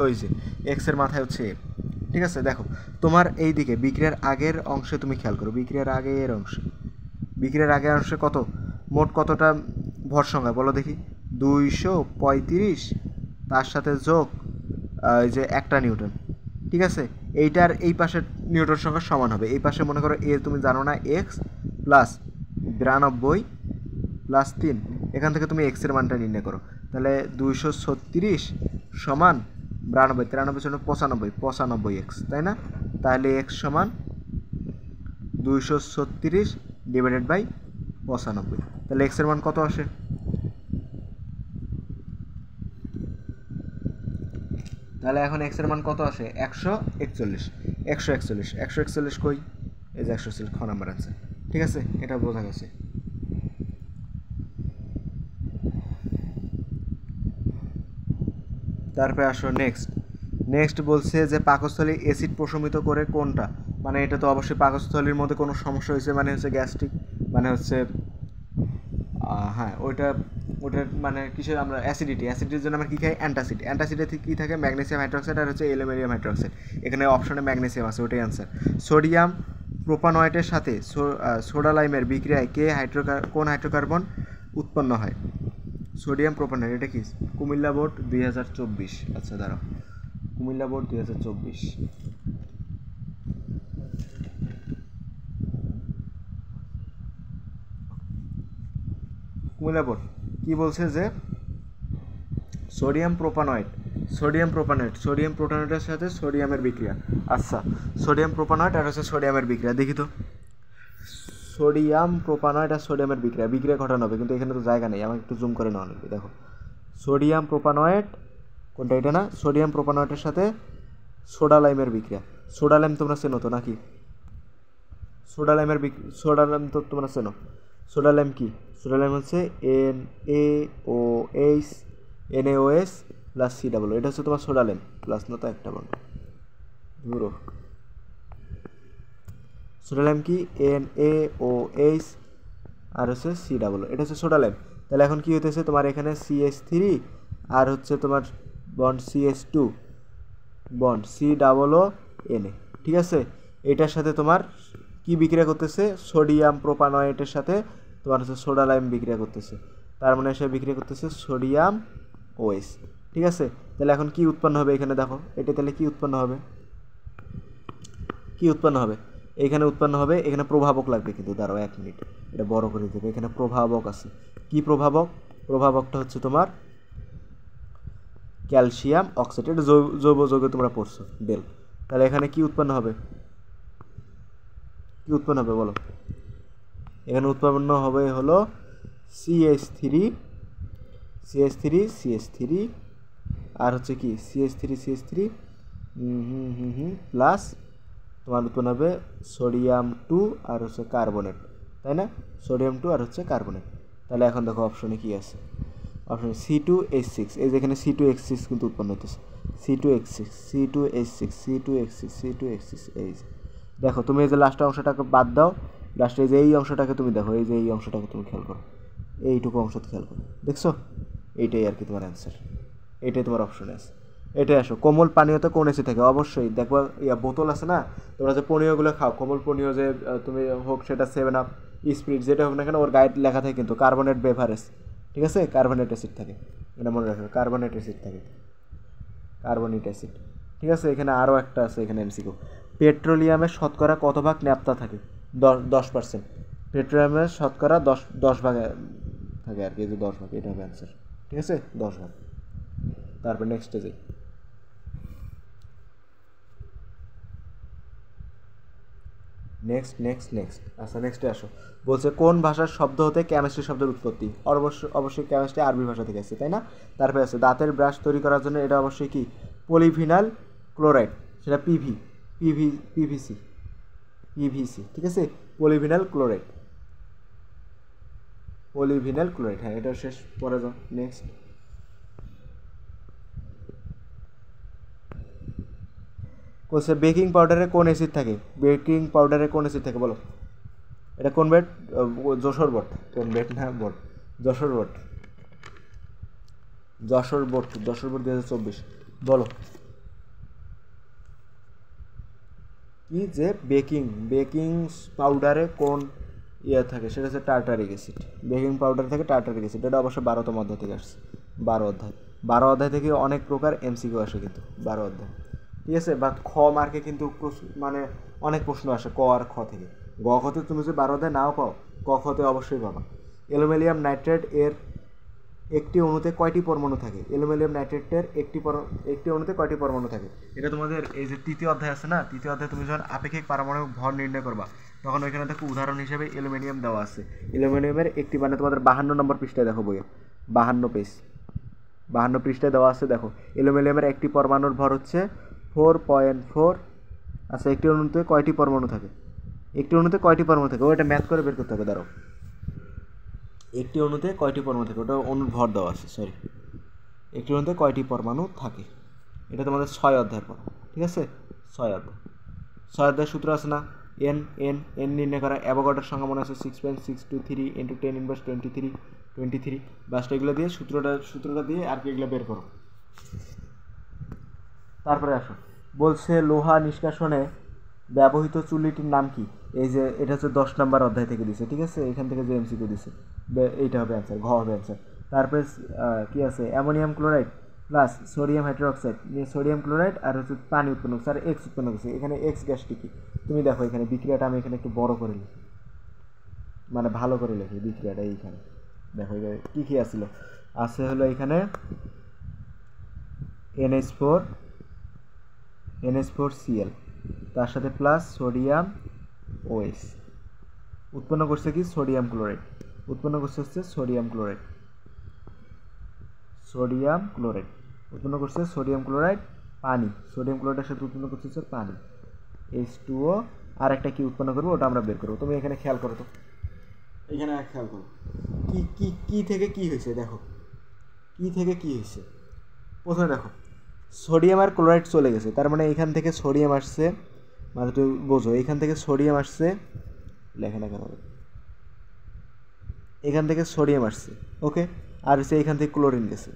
ওই যে এক্স এর মাথায় হচ্ছে এ। ঠিক আছে, দেখো তোমার এই দিকে বিক্রিয়ার আগের অংশে তুমি খেয়াল করো, বিক্রিয়ার আগের অংশে কত মোট কতটা ভর সংখ্যা বলো দেখি? 235, তার সাথে যোগ এই যে একটা নিউটন। ঠিক আছে, এইটার এই পাশের নিউটন সংখ্যা সমান হবে। এই পাশে মনে করো তুমি জানো না এক্স প্লাস 92 প্লাস 3, এখান থেকে তুমি এক্সের মানটা নির্ণয় করো। তাহলে 236 সমান 92, 93 95 এক্স, তাই না? তাহলে এক্স সমান 236 ডিভাইডেড বাই 95। তাহলে এক্সের মান কত আসে? তাহলে এখন এক্সের মান কত আসে? 141 কই? এই যে 141 খ নাম্বার আছে। ঠিক আছে, এটা বোঝা গেছে। তারপরে আসো নেক্সট বলছে যে পাকস্থলী অ্যাসিড প্রশমিত করে কোনটা? মানে এটা তো অবশ্যই পাকস্থলীর মধ্যে কোনো সমস্যা হয়েছে, মানে হচ্ছে গ্যাস্ট্রিক, মানে হচ্ছে হ্যাঁ ওইটার মানে কিসের আমরা অ্যাসিডিটির জন্য আমরা কী খাই? অ্যান্টাসিডে কী থাকে? ম্যাগনেসিয়াম হাইড্রোক্সাইড আর হচ্ছে অ্যালুমিনিয়াম হাইড্রোক্সাইড। এখানে অপশনে ম্যাগনেসিয়াম আছে, ওটাই অ্যান্সার। সোডিয়াম প্রোপানয়েটের সাথে সোডা লাইমের বিক্রিয়ায় কোন হাইড্রোকার্বন উৎপন্ন হয়? সোডিয়াম প্রোপানয়েট, এটা কি? কুমিল্লা বোর্ড 2024। আচ্ছা দাঁড়াও, কুমিল্লা বোর্ড 2024। কুমিল্লা বোর্ড কি বলছে যে সোডিয়াম প্রোপানয়েটের সাথে সোডিয়ামের বিক্রিয়া। আচ্ছা, সোডিয়াম প্রোপানয়েট আর হচ্ছে সোডিয়ামের বিক্রিয়া, দেখি তো। সোডিয়াম প্রোপানয়েট আর সোডিয়ামের বিক্রিয়া ঘটানো হবে, কিন্তু এখানে তো জায়গা নেই, আমাকে একটু জুম করে নেওয়া লাগবে। দেখো সোডিয়াম প্রোপানয়েট, কোনটা? এটা না, সোডিয়াম প্রোপানয়েটের সাথে সোডা লাইমের বিক্রিয়া। সোডা লাইম তোমরা চেনো তো নাকি? সোডা লাইম তো তোমরা চেনো। সোডা লাইম কি? সোডা লাইম হচ্ছে NaOH প্লাস C ডাবল। এটা হচ্ছে তোমার সোডা লাইম, প্লাস না তো একটা বন্ধ ধরো। সোডা লাইম কি? NaOH আর হচ্ছে C ডাবল, এটা হচ্ছে সোডা লাইম। তাহলে এখন কি হইতেছে তোমার? এখানে CH3 আর হচ্ছে তোমার bond CH2 bond COO Na। ঠিক আছে, এটার সাথে তোমার কি বিক্রিয়া করতেছে? সোডিয়াম প্রোপানয়েটের সাথে তোমার হচ্ছে সোডা লাইম বিক্রিয়া করতেছে। তার মানে সে বিক্রিয়া করতেছে সোডিয়াম OH। ঠিক আছে, তাহলে এখন কি উৎপন্ন হবে? এখানে দেখো এটা, তাহলে কি উৎপন্ন হবে? এখানে উৎপন্ন হবে, এখানে প্রভাবক লাগবে, কিন্তু দাঁড়াও 1 মিনিট, এটা বড় করে দেবে। এখানে প্রভাবক আছে। কি প্রভাবক? প্রভাবকটা হচ্ছে তোমার ক্যালসিয়াম অক্সাইড। এটা জৈব যৌগে তোমরা পড়ছো, বেল। তাহলে এখানে কি উৎপন্ন হবে? কি উৎপন্ন হবে বলো? এখানে উৎপন্ন হবে হলো CH3 আর হচ্ছে কি CH3 প্লাস তোমার উৎপন্ন হবে সোডিয়াম 2 আর হচ্ছে কার্বনেট, তাই না? সোডিয়াম 2 আর হচ্ছে কার্বনেট। তাহলে এখন দেখো অপশনে কি আছে, অপশন C2H6, এই যেখানে C2H6 কিন্তু উৎপন্ন হতেছে, C2H6 এই যে দেখো তুমি এই যে লাস্ট অংশটাকে বাদ দাও, লাস্টে এই যে এই অংশটাকে তুমি দেখো, এই যে এই অংশটাকে তুমি খেয়াল করো, এইটুকু অংশতে খেয়াল করো, দেখছো? এইটাই আর কি তোমার অ্যান্সার, এইটাই তোমার অপশনে আছে। এটাই আসো। কোমল পানীয়তে কোন এসি থাকে? অবশ্যই দেখবা বোতল আছে না, তোমরা যে পানীয়গুলো খাও, কোমল পানীয় যে তুমি হোক সেটা 7 আপ, স্প্রিট, যেটা হোক না কেন, ওর গাইড লেখা থাকে কিন্তু কার্বনেট বেভারেজ, ঠিক আছে? কার্বনেট অ্যাসিড থাকে, এটা মনে রাখবে, কার্বনেট অ্যাসিড থাকে, কার্বনিক অ্যাসিড, ঠিক আছে? এখানে আরও একটা আছে, এখানে এমসিকিউ, পেট্রোলিয়ামের শতকরা কত ভাগ ন্যাপথা থাকে? 10%। পেট্রোলিয়ামের শতকরা 10 ভাগে থাকে আর কি, এই যে 10 ভাগ, এটা হবে অ্যান্সার, ঠিক আছে? 10 ভাগ। তারপর নেক্সটে যাই, নেক্সট আচ্ছা নেক্সটে আসো। বলছে কোন ভাষার শব্দ হতে কেমিস্ট্রি শব্দের উৎপত্তি? অবশ্যই কেমিস্ট্রি আরবি ভাষা থেকে আসছে, তাই না? তারপরে আছে দাঁতের ব্রাশ তৈরি করার জন্য, এটা অবশ্যই কি পলিভিনাল ক্লোরাইড, সেটা পিভিসি, ঠিক আছে? পলিভিনাল ক্লোরাইড, হ্যাঁ এটা শেষ, পরে যাও নেক্সট। বলছে বেকিং পাউডারে কোন অ্যাসিড থাকে? বলো। এটা কোন বেড? যশোর বোর্ড, কোন বেড না বোর্ড, যশোর বোর্ড 2024, বলো কি যে বেকিং পাউডারে কোন থাকে? সেটা হচ্ছে টার্টারিক অ্যাসিড। বেকিং পাউডার থেকে টার্টারিক অ্যাসিড, এটা অবশ্যই 12তম অধ্যায় থেকে আসছে, 12 অধ্যায় থেকে অনেক প্রকার এমসিকিউ আসে কিন্তু 12 অধ্যায়, ঠিক আছে? বা খ মার্কে কিন্তু মানে অনেক প্রশ্ন আসে ক আর খ থেকে। গ খতে তুমি যদি 12 অধ্যায় নাও পাও, ক খতে অবশ্যই পাবা। অ্যালুমিনিয়াম নাইট্রেট এর একটি অণুতে কয়টি পরমাণু থাকে? অ্যালুমিনিয়াম নাইট্রেটের একটি অণুতে কয়টি পরমাণু থাকে? এটা তোমাদের এই যে তৃতীয় অধ্যায় আছে না, তৃতীয় অধ্যায়ে তুমি যখন আপেক্ষিক পারমাণবিক ভর নির্ণয় করবা, তখন ওইখানে দেখো উদাহরণ হিসেবে অ্যালুমিনিয়াম দেওয়া আছে। অ্যালুমিনিয়ামের একটি, মানে তোমাদের 52 নম্বর পৃষ্ঠায় দেখো বইয়ে, 52 পৃষ্ঠায় দেওয়া আছে, দেখো অ্যালুমিনিয়ামের একটি পরমাণুর ভর হচ্ছে 4.4। আচ্ছা একটি অণুতে কয়টি পরমাণু থাকে? ওটা ম্যাথ করে বের করতে হবে, দাঁড়াও। একটি অণুতে কয়টি পরমাণু থাকে, ওটা অণুর ভর দেওয়া আছে, সরি। একটি অণুতে কয়টি পরমাণু থাকে, এটা তোমাদের 6 অধ্যায়ের পর, ঠিক আছে? 6 অধ্যায়ের সূত্র আছে না, এন নির্ণয় করা। অ্যাভোগাড্রোর সংখ্যা মনে আছে 6.623 × 10⁻23 বাসটা, এগুলো দিয়ে সূত্রটা দিয়ে আর কি এগুলো বের করো। তারপরে আসো, বলছে লোহা নিষ্কাশনে ব্যবহৃত চুল্লিটির নাম কি? এই যে এটা হচ্ছে 10 নম্বর অধ্যায় থেকে দিছে, ঠিক আছে? এখান থেকে যে এমসিকিউ দিছে, এইটা হবে অ্যান্সার, ঘ হবে অ্যান্সার। তারপরে কি আছে, ammonium chloride plus sodium hydroxide, sodium chloride আর হচ্ছে পানি উৎপন্ন করছে, আর এক্স উৎপন্ন করছে। এখানে এক্স গ্যাসটি কি? তুমি দেখো এখানে বিক্রিয়াটা আমি এখানে একটু বড় করে লিখি, মানে ভালো করে লিখি বিক্রিয়াটা। এইখানে দেখো কি কি আসছিল, আছে হলো এখানে NH4Cl, তার সাথে প্লাস সোডিয়াম OH, উৎপন্ন করছে কি সোডিয়াম ক্লোরাইড, উৎপন্ন করছে সোডিয়াম ক্লোরাইড, উৎপন্ন করছে সোডিয়াম ক্লোরাইড, পানি, সোডিয়াম ক্লোরাইডের সাথে উৎপন্ন করছে পানি, H2O। আর একটা কি উৎপন্ন করবো, ওটা আমরা বের করবো। তুমি এখানে খেয়াল করো তো, এখানে খেয়াল করো কি থেকে কি হয়েছে, দেখো কি থেকে কি হয়েছে। প্রথমে দেখো সোডিয়াম আর ক্লোরাইড চলে গেছে, তার মানে এখান থেকে সোডিয়াম আসছে, মানে তুমি বোঝো এখান থেকে সোডিয়াম আসছে, লেখা না কেন, এখান থেকে সোডিয়াম আসছে, ওকে। আর হচ্ছে এখান থেকে ক্লোরিন গেছে,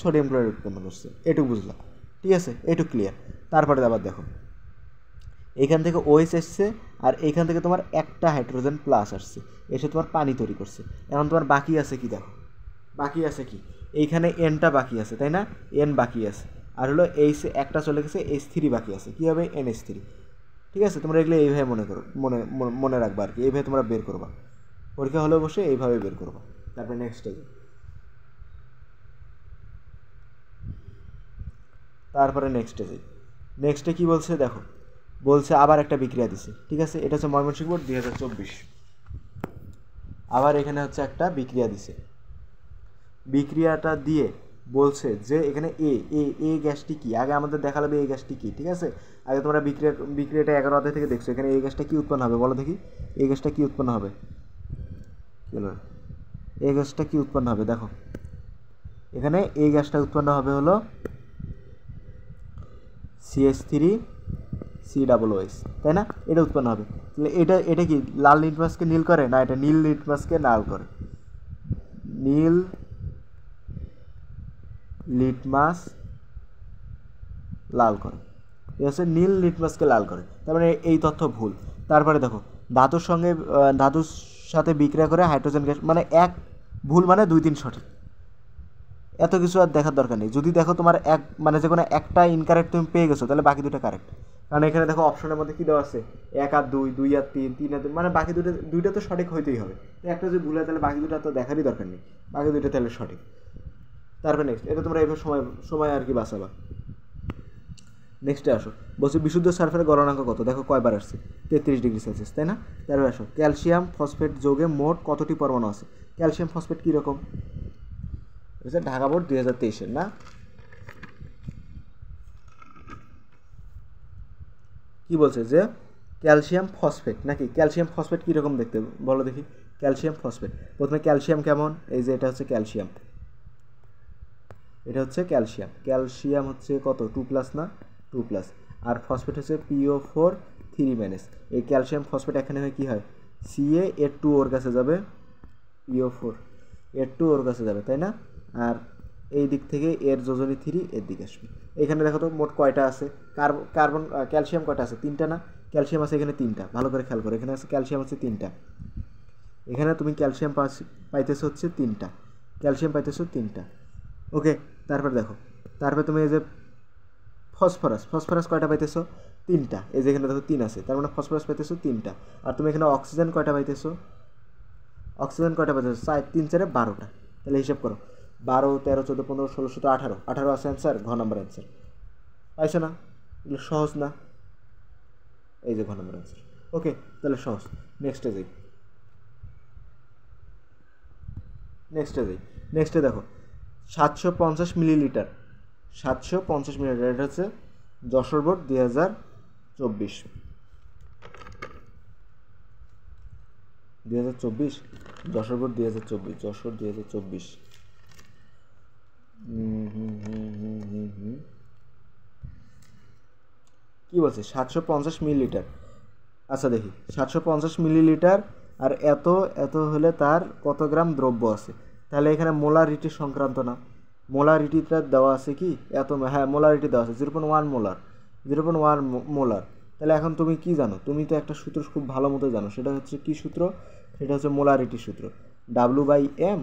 সোডিয়াম ক্লোরাইড উৎপন্ন করছে, এটুকু বুঝলাম, ঠিক আছে? এটুকু ক্লিয়ার। তারপরে আবার দেখো এখান থেকে OH এসছে, আর এখান থেকে তোমার একটা হাইড্রোজেন প্লাস আসছে, এসে তোমার পানি তৈরি করছে। এখন তোমার বাকি আছে কি, দেখো বাকি আছে কি, এইখানে এনটা বাকি আছে, তাই না? এন বাকি আছে, আর হলো এইচ একটা চলে গেছে, H3 বাকি আছে, কী হবে? NH3, ঠিক আছে? তোমরা এগুলো এইভাবে মনে রাখবা আর কি, এইভাবে তোমরা বের করবা, পরীক্ষা হলে বসে এইভাবে বের করবা। তারপরে নেক্সটে যাই, নেক্সটে কি বলছে দেখো, বলছে আবার একটা বিক্রিয়া দিছে, ঠিক আছে, এটা হচ্ছে ময়মনসিংহ বোর্ড 2024। আবার এখানে হচ্ছে একটা বিক্রিয়া দিছে, বিক্রিয়াটা দিয়ে বলছে যে এখানে এ গ্যাসটি কি, আগে আমাদের দেখা লাগবে এই গ্যাসটি কি, ঠিক আছে। আগে তোমরা বিক্রিয়াটা 11 অধ্যায় থেকে দেখছো, এখানে এই গ্যাসটা কি উৎপন্ন হবে বলো দেখি, এই গ্যাসটা কি উৎপন্ন হবে, এই গ্যাসটা কি উৎপন্ন হবে দেখো, এখানে এই গ্যাসটা উৎপন্ন হবে হলো CH3COOH, তাই না, এটা উৎপন্ন হবে। তাহলে এটা কি লাল লিটমাসকে নীল করে না, এটা নীল লিটমাসকে লাল করে, নীল লিটমাস লাল করে, ঠিক আছে, নীল লিটমাসকে লাল করে, তার মানে এই তথ্য ভুল। তারপরে দেখো ধাতুর সাথে বিক্রিয়া করে হাইড্রোজেন গ্যাস, মানে এক ভুল মানে 2-3 সঠিক, এত কিছু আর দেখার দরকার নেই। যদি দেখো তোমার এক মানে যে কোনো একটা ইনকারেক্ট তুমি পেয়ে গেছো, তাহলে বাকি দুটো কারেক্ট, কারণ এখানে দেখো অপশনের মধ্যে কী দেওয়া আছে 1 আর 2, 2 আর 3, 3 আর 2, মানে বাকি দুইটা তো সঠিক হইতেই হবে। একটা যদি ভুল হয় তাহলে বাকি দুটো তো দেখারই দরকার নেই, বাকি দুটো তাহলে সঠিক। তারপরে নেক্সট, এটা তোমরা এইভাবে সময় আর কি বাঁচাবা। নেক্সটে আসো, বলছি বিশুদ্ধ সালফারের গলনাঙ্ক কত, দেখো কয়বার আসছে, 33°C, তাই না। তারপরে আসো, ক্যালসিয়াম ফসফেট যৌগে মোট কতটি পরমাণু আছে। ক্যালসিয়াম ফসফেট কীরকম, ঢাকা বোর্ড 2023 না। কি বলছে যে ক্যালসিয়াম ফসফেট নাকি, ক্যালসিয়াম ফসফেট কীরকম দেখতে বলো দেখি, ক্যালসিয়াম ফসফেট। প্রথমে ক্যালসিয়াম কেমন, এই যে এটা হচ্ছে ক্যালসিয়াম, এটা হচ্ছে ক্যালসিয়াম, ক্যালসিয়াম হচ্ছে কত 2+ না, 2+, আর ফসফেট হচ্ছে PO4 3-। এই ক্যালসিয়াম ফসফেট এখানে হয় কী হয়, CA2 ওর কাছে যাবে, PO4 2 ওর কাছে যাবে, তাই না। আর এই দিক থেকে এর যোজনী 3 এর দিকে আসবে। এখানে দেখো তো মোট কয়টা আছে, কার্বন ক্যালসিয়াম কয়টা আছে, 3টা না, ক্যালসিয়াম আছে এখানে 3টা, ভালো করে খেয়াল করো, এখানে আছে ক্যালসিয়াম হচ্ছে 3টা, এখানে তুমি ক্যালসিয়াম পাইতেছো হচ্ছে 3টা, ক্যালসিয়াম পাইতেছো 3টা, ওকে। তারপর দেখো, তারপরে তুমি এই যে ফসফরাস কয়টা পাইতেছো, 3টা, এই যে এখানে দেখো 3 আছে, তার মানে ফসফরাস পাইতেছো 3টা। আর তুমি এখানে অক্সিজেন কয়টা পাইতেছো, অক্সিজেন কয়টা পাইতেছো, 4 3 4 12টা, তাহলে হিসাব করো, 12 13 14 15 16 17 18, 18 আছে অ্যান্সার, ঘ নম্বর অ্যান্সার, পাইছো না, এগুলো সহজ না, এই যে ঘ নম্বর অ্যান্সার, ওকে, তাহলে সহজ। নেক্সটে যাই, নেক্সটে দেখো 750 মিলিলিটার, 750 মিলিলিটার, এটা হচ্ছে যশোর বোর্ড 2024, যশোর বোর্ড 2024, যশোর 2024। কি বলছে 750 মিলিলিটার, আচ্ছা দেখি 750 মিলিলিটার আর এত হলে তার কত গ্রাম দ্রব্য আছে, তাহলে এখানে মোলারিটি সংক্রান্ত না, মোলারিটিটা দেওয়া আছে কি এত, হ্যাঁ মোলারিটি দেওয়া আছে 0.1 মোলার, 0.1 মোলার। তাহলে এখন তুমি কি জানো, তুমি তো একটা সূত্র খুব ভালো মতো জানো, সেটা হচ্ছে কি সূত্র, সেটা হচ্ছে মোলারিটি সূত্র, W/M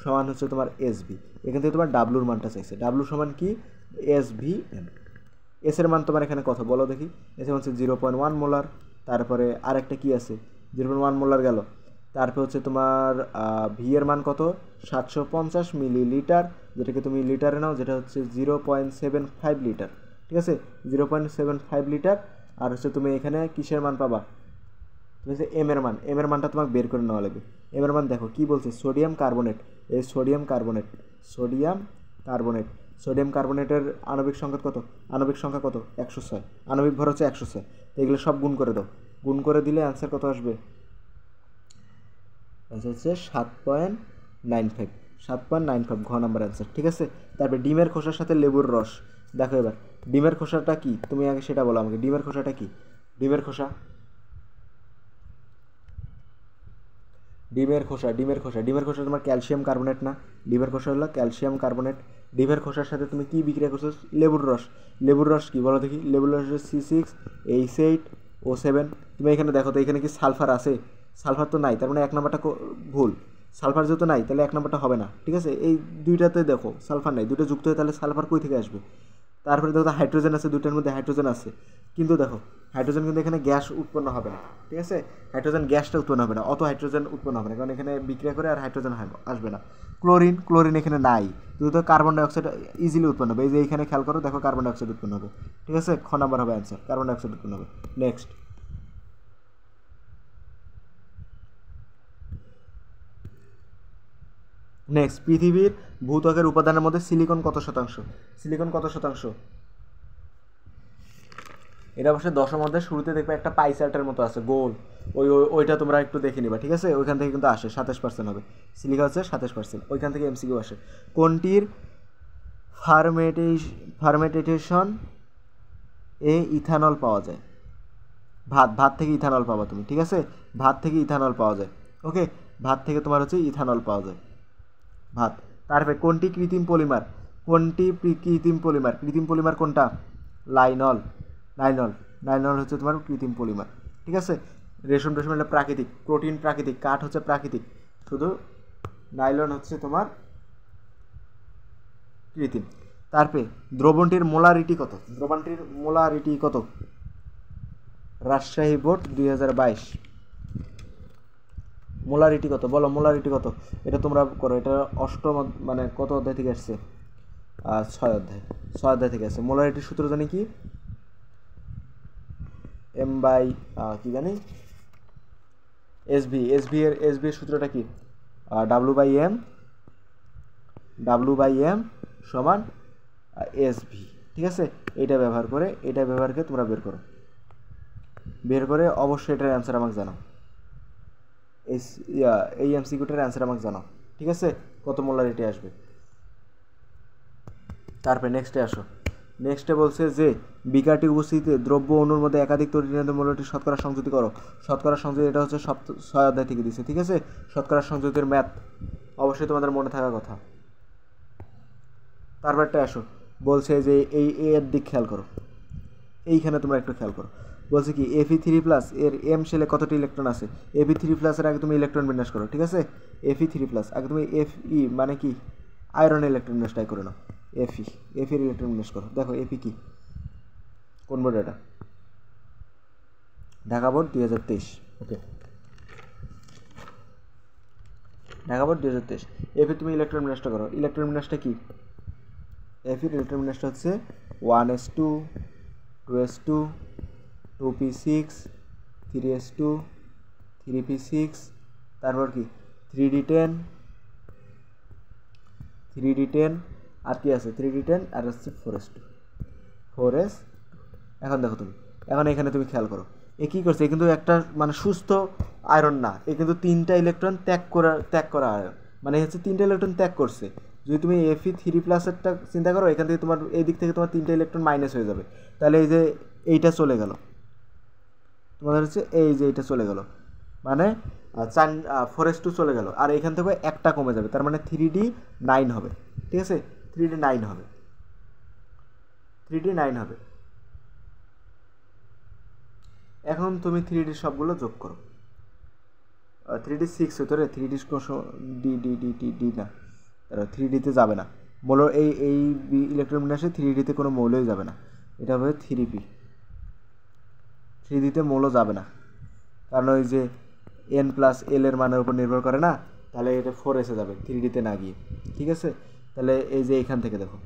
সমান হচ্ছে তোমার SV, এখান থেকে তোমার ডাব্লুর মানটা চাইছে, ডাব্লু সমান কি SVM, এসের মান তোমার এখানে কত বলো দেখি, এসের হচ্ছে 0.1 মোলার, তারপরে আরেকটা কি আছে 0.1 মোলার গেল, তারপর হচ্ছে তোমার ভি এর মান কত 750 মিলিলিটার, যেটাকে তুমি লিটারে নাও, যেটা হচ্ছে 0.75 লিটার, ঠিক আছে 0.75 লিটার। আর হচ্ছে তুমি এখানে কিসের মান পাবা, তুমি হচ্ছে এম এর মানটা তোমাকে বের করে নেওয়া লাগবে। এম এর মান দেখো কি বলছে, সোডিয়াম কার্বনেট, এই সোডিয়াম কার্বনেটের আণবিক সংখ্যা কত, 106, আণবিক ভর হচ্ছে 106, তো এগুলো সব গুণ করে দাও, গুণ করে দিলে অ্যান্সার কত আসবে, অ্যান্সার হচ্ছে 7.95, ঘ নাম্বার অ্যান্সার, ঠিক আছে। তারপরে ডিমের খোসার সাথে লেবুর রস, দেখো এবার ডিমের খোসাটা কি, তুমি আগে সেটা বলো আমাকে, ডিমের খোসাটা কি, ডিমের খোসা তোমার ক্যালসিয়াম কার্বনেট না, ডিমের খোসা হলো ক্যালসিয়াম কার্বনেট, ডিমের খোসার সাথে তুমি কি বিক্রিয়া করছো, লেবুর রস কি বলো দেখি, লেবুর রস C6H8O7, তুমি এখানে দেখো তো এখানে কি সালফার আছে, সালফার তো নাই, তার মানে 1 নম্বরটা ভুল, সালফার যেহেতু নাই তাহলে 1 নম্বরটা হবে না, ঠিক আছে। এই দুইটাতে দেখো সালফার নাই, দুটো যুক্ত হয়ে তাহলে সালফার কই থেকে আসবে, তারপরে দেখো হাইড্রোজেন আছে, দুটার মধ্যে হাইড্রোজেন আছে, কিন্তু দেখো হাইড্রোজেন কিন্তু এখানে গ্যাস উৎপন্ন হবে না, ঠিক আছে, হাইড্রোজেন গ্যাসটা উৎপন্ন হবে না, অত হাইড্রোজেন উৎপন্ন হবে না, কারণ এখানে বিক্রিয়া করে আর হাইড্রোজেন আসবে না। ক্লোরিন এখানে নাই, কিন্তু কার্বন ডাইঅক্সাইড ইজিলি উৎপন্ন হবে, এই যে এখানে খেয়াল করো, দেখো কার্বন ডাইঅক্সাইড উৎপন্ন হবে, ঠিক আছে, খ নাম্বার হবে অ্যান্সার, কার্বন ডাইঅক্সাইড উৎপন্ন হবে। নেক্সট পৃথিবীর ভূত্বকের উপাদানের মধ্যে সিলিকন কত শতাংশ? সিলিকন কত শতাংশ? এটা অবশ্যই দশম অধ্যায়ের শুরুতে দেখবে একটা পাই চার্টের মতো আছে গোল, ওইটা তোমরা একটু দেখে নিবা, ঠিক আছে, ওইখান থেকে কিন্তু আসে 27% হবে, সিলিকা হচ্ছে 27%, ওইখান থেকে এমসিকিউ আসে। কোনটির ফার্মেন্টেশন এ ইথানল পাওয়া যায়? ভাত থেকে ইথানল পাবা তুমি, ঠিক আছে, ভাত থেকে ইথানল পাওয়া যায়, ওকে, ভাত থেকে তোমার হচ্ছে ইথানল পাওয়া যায়, ভাত। তারপরে কোনটি কৃত্রিম পলিমার? কৃত্রিম পলিমার কোনটা? নাইলন হচ্ছে তোমার কৃত্রিম পলিমার, ঠিক আছে। রেশম হচ্ছে প্রাকৃতিক, প্রোটিন প্রাকৃতিক, কাঠ হচ্ছে প্রাকৃতিক, শুধু নাইলন হচ্ছে তোমার কৃত্রিম। তারপরে দ্রবণটির মোলারিটি কত? রাজশাহী বোর্ড 2022 মোলারিটি কত? বলো মোলারিটি কত? এটা তোমরা করো, এটা অষ্টম মানে কত অধ্যায় থেকে আসছে? 6 অধ্যায় থেকে আসছে। মোলারিটির সূত্র জানি কি? এম বাই কি জানি এসভি এর সূত্রটা কি? ডাব্লু বাই এম সমান এসভি, ঠিক আছে। এটা ব্যবহার করে তোমরা বের করে অবশ্যই এটার অ্যান্সার আমাকে জানাও, এই এমসিকিউটার অ্যান্সার আমাকে জানাও, ঠিক আছে, কত মোলারিটি আসবে। তারপরে নেক্সটে বলছে যে বিকারটি উপস্থিতিতে দ্রব্য অণুর মধ্যে একাধিক তরিণান্ত মৌলটি শতকরা সংযুতি করো। শতকরা সংযুতি এটা হচ্ছে 6 অধ্যায় থেকে দিচ্ছে, ঠিক আছে। শতকরা সংযুতির ম্যাথ অবশ্যই তোমাদের মনে থাকার কথা। তারপরটা বলছে যে এই এর দিক খেয়াল করো, এইখানে তোমরা একটু খেয়াল করো, বলছে কি Fe3+ এর এম শেলে কতটি ইলেকট্রন আছে? Fe3+ এর আগে তুমি ইলেকট্রন বিন্যাস করো, ঠিক আছে। Fe3+ আগে তুমি Fe মানে কি আয়রন ইলেকট্রন বিন্যাসটাই করে নাও। Fe এর ইলেকট্রন বিন্যাস করো, দেখো Fe কি, কোন বোর্ড এটা? ঢাকা বোর্ড 2023, ওকে, ঢাকা বোর্ড 2023। Fe তুমি ইলেকট্রন বিন্যাসটা করো, ইলেকট্রন বিন্যাসটা কি? Fe এর ইলেকট্রন বিন্যাসটা হচ্ছে 1s2 2s2 2p6 3s2 3p6, তারপর কি 3d10 আর কি আছে 3d10 আর হচ্ছে 4s। এখন দেখো এখন এখানে তুমি খেয়াল করো, এ কী করছে? এ কিন্তু একটা মানে সুস্থ আয়রন না, এ কিন্তু 3টা ইলেকট্রন ত্যাগ করা আয়রন, মানে হচ্ছে 3টা ইলেকট্রন ত্যাগ করছে। যদি তুমি Fe3+এরটা চিন্তা করো, এখান থেকে তোমার এই দিক থেকে তোমার 3টা ইলেকট্রন মাইনাস হয়ে যাবে, তাহলে এই যে এইটা চলে গেল, তোমাদের হচ্ছে এই যে এইটা চলে গেল, মানে 4s2 চলে গেল, আর এখান থেকে একটা কমে যাবে, তার মানে 3d9 হবে, ঠিক আছে, 3d9 হবে। এখন তুমি 3d সবগুলো যোগ করো, 3d6 হতো রে, 3d ডি না, 3dতে যাবে না মৌল, এই ইলেকট্রন বিন্যাসে 3dতে কোনো মৌলই যাবে না, এটা হবে 3p, 3dতে মৌল যাবে না, কারণ ওই যে n+l এর মানের উপর নির্ভর করে না, তাহলে এটা 4s-এ যাবে 3dতে না গিয়ে, ঠিক আছে। তাহলে এই যে এইখান থেকে দেখো,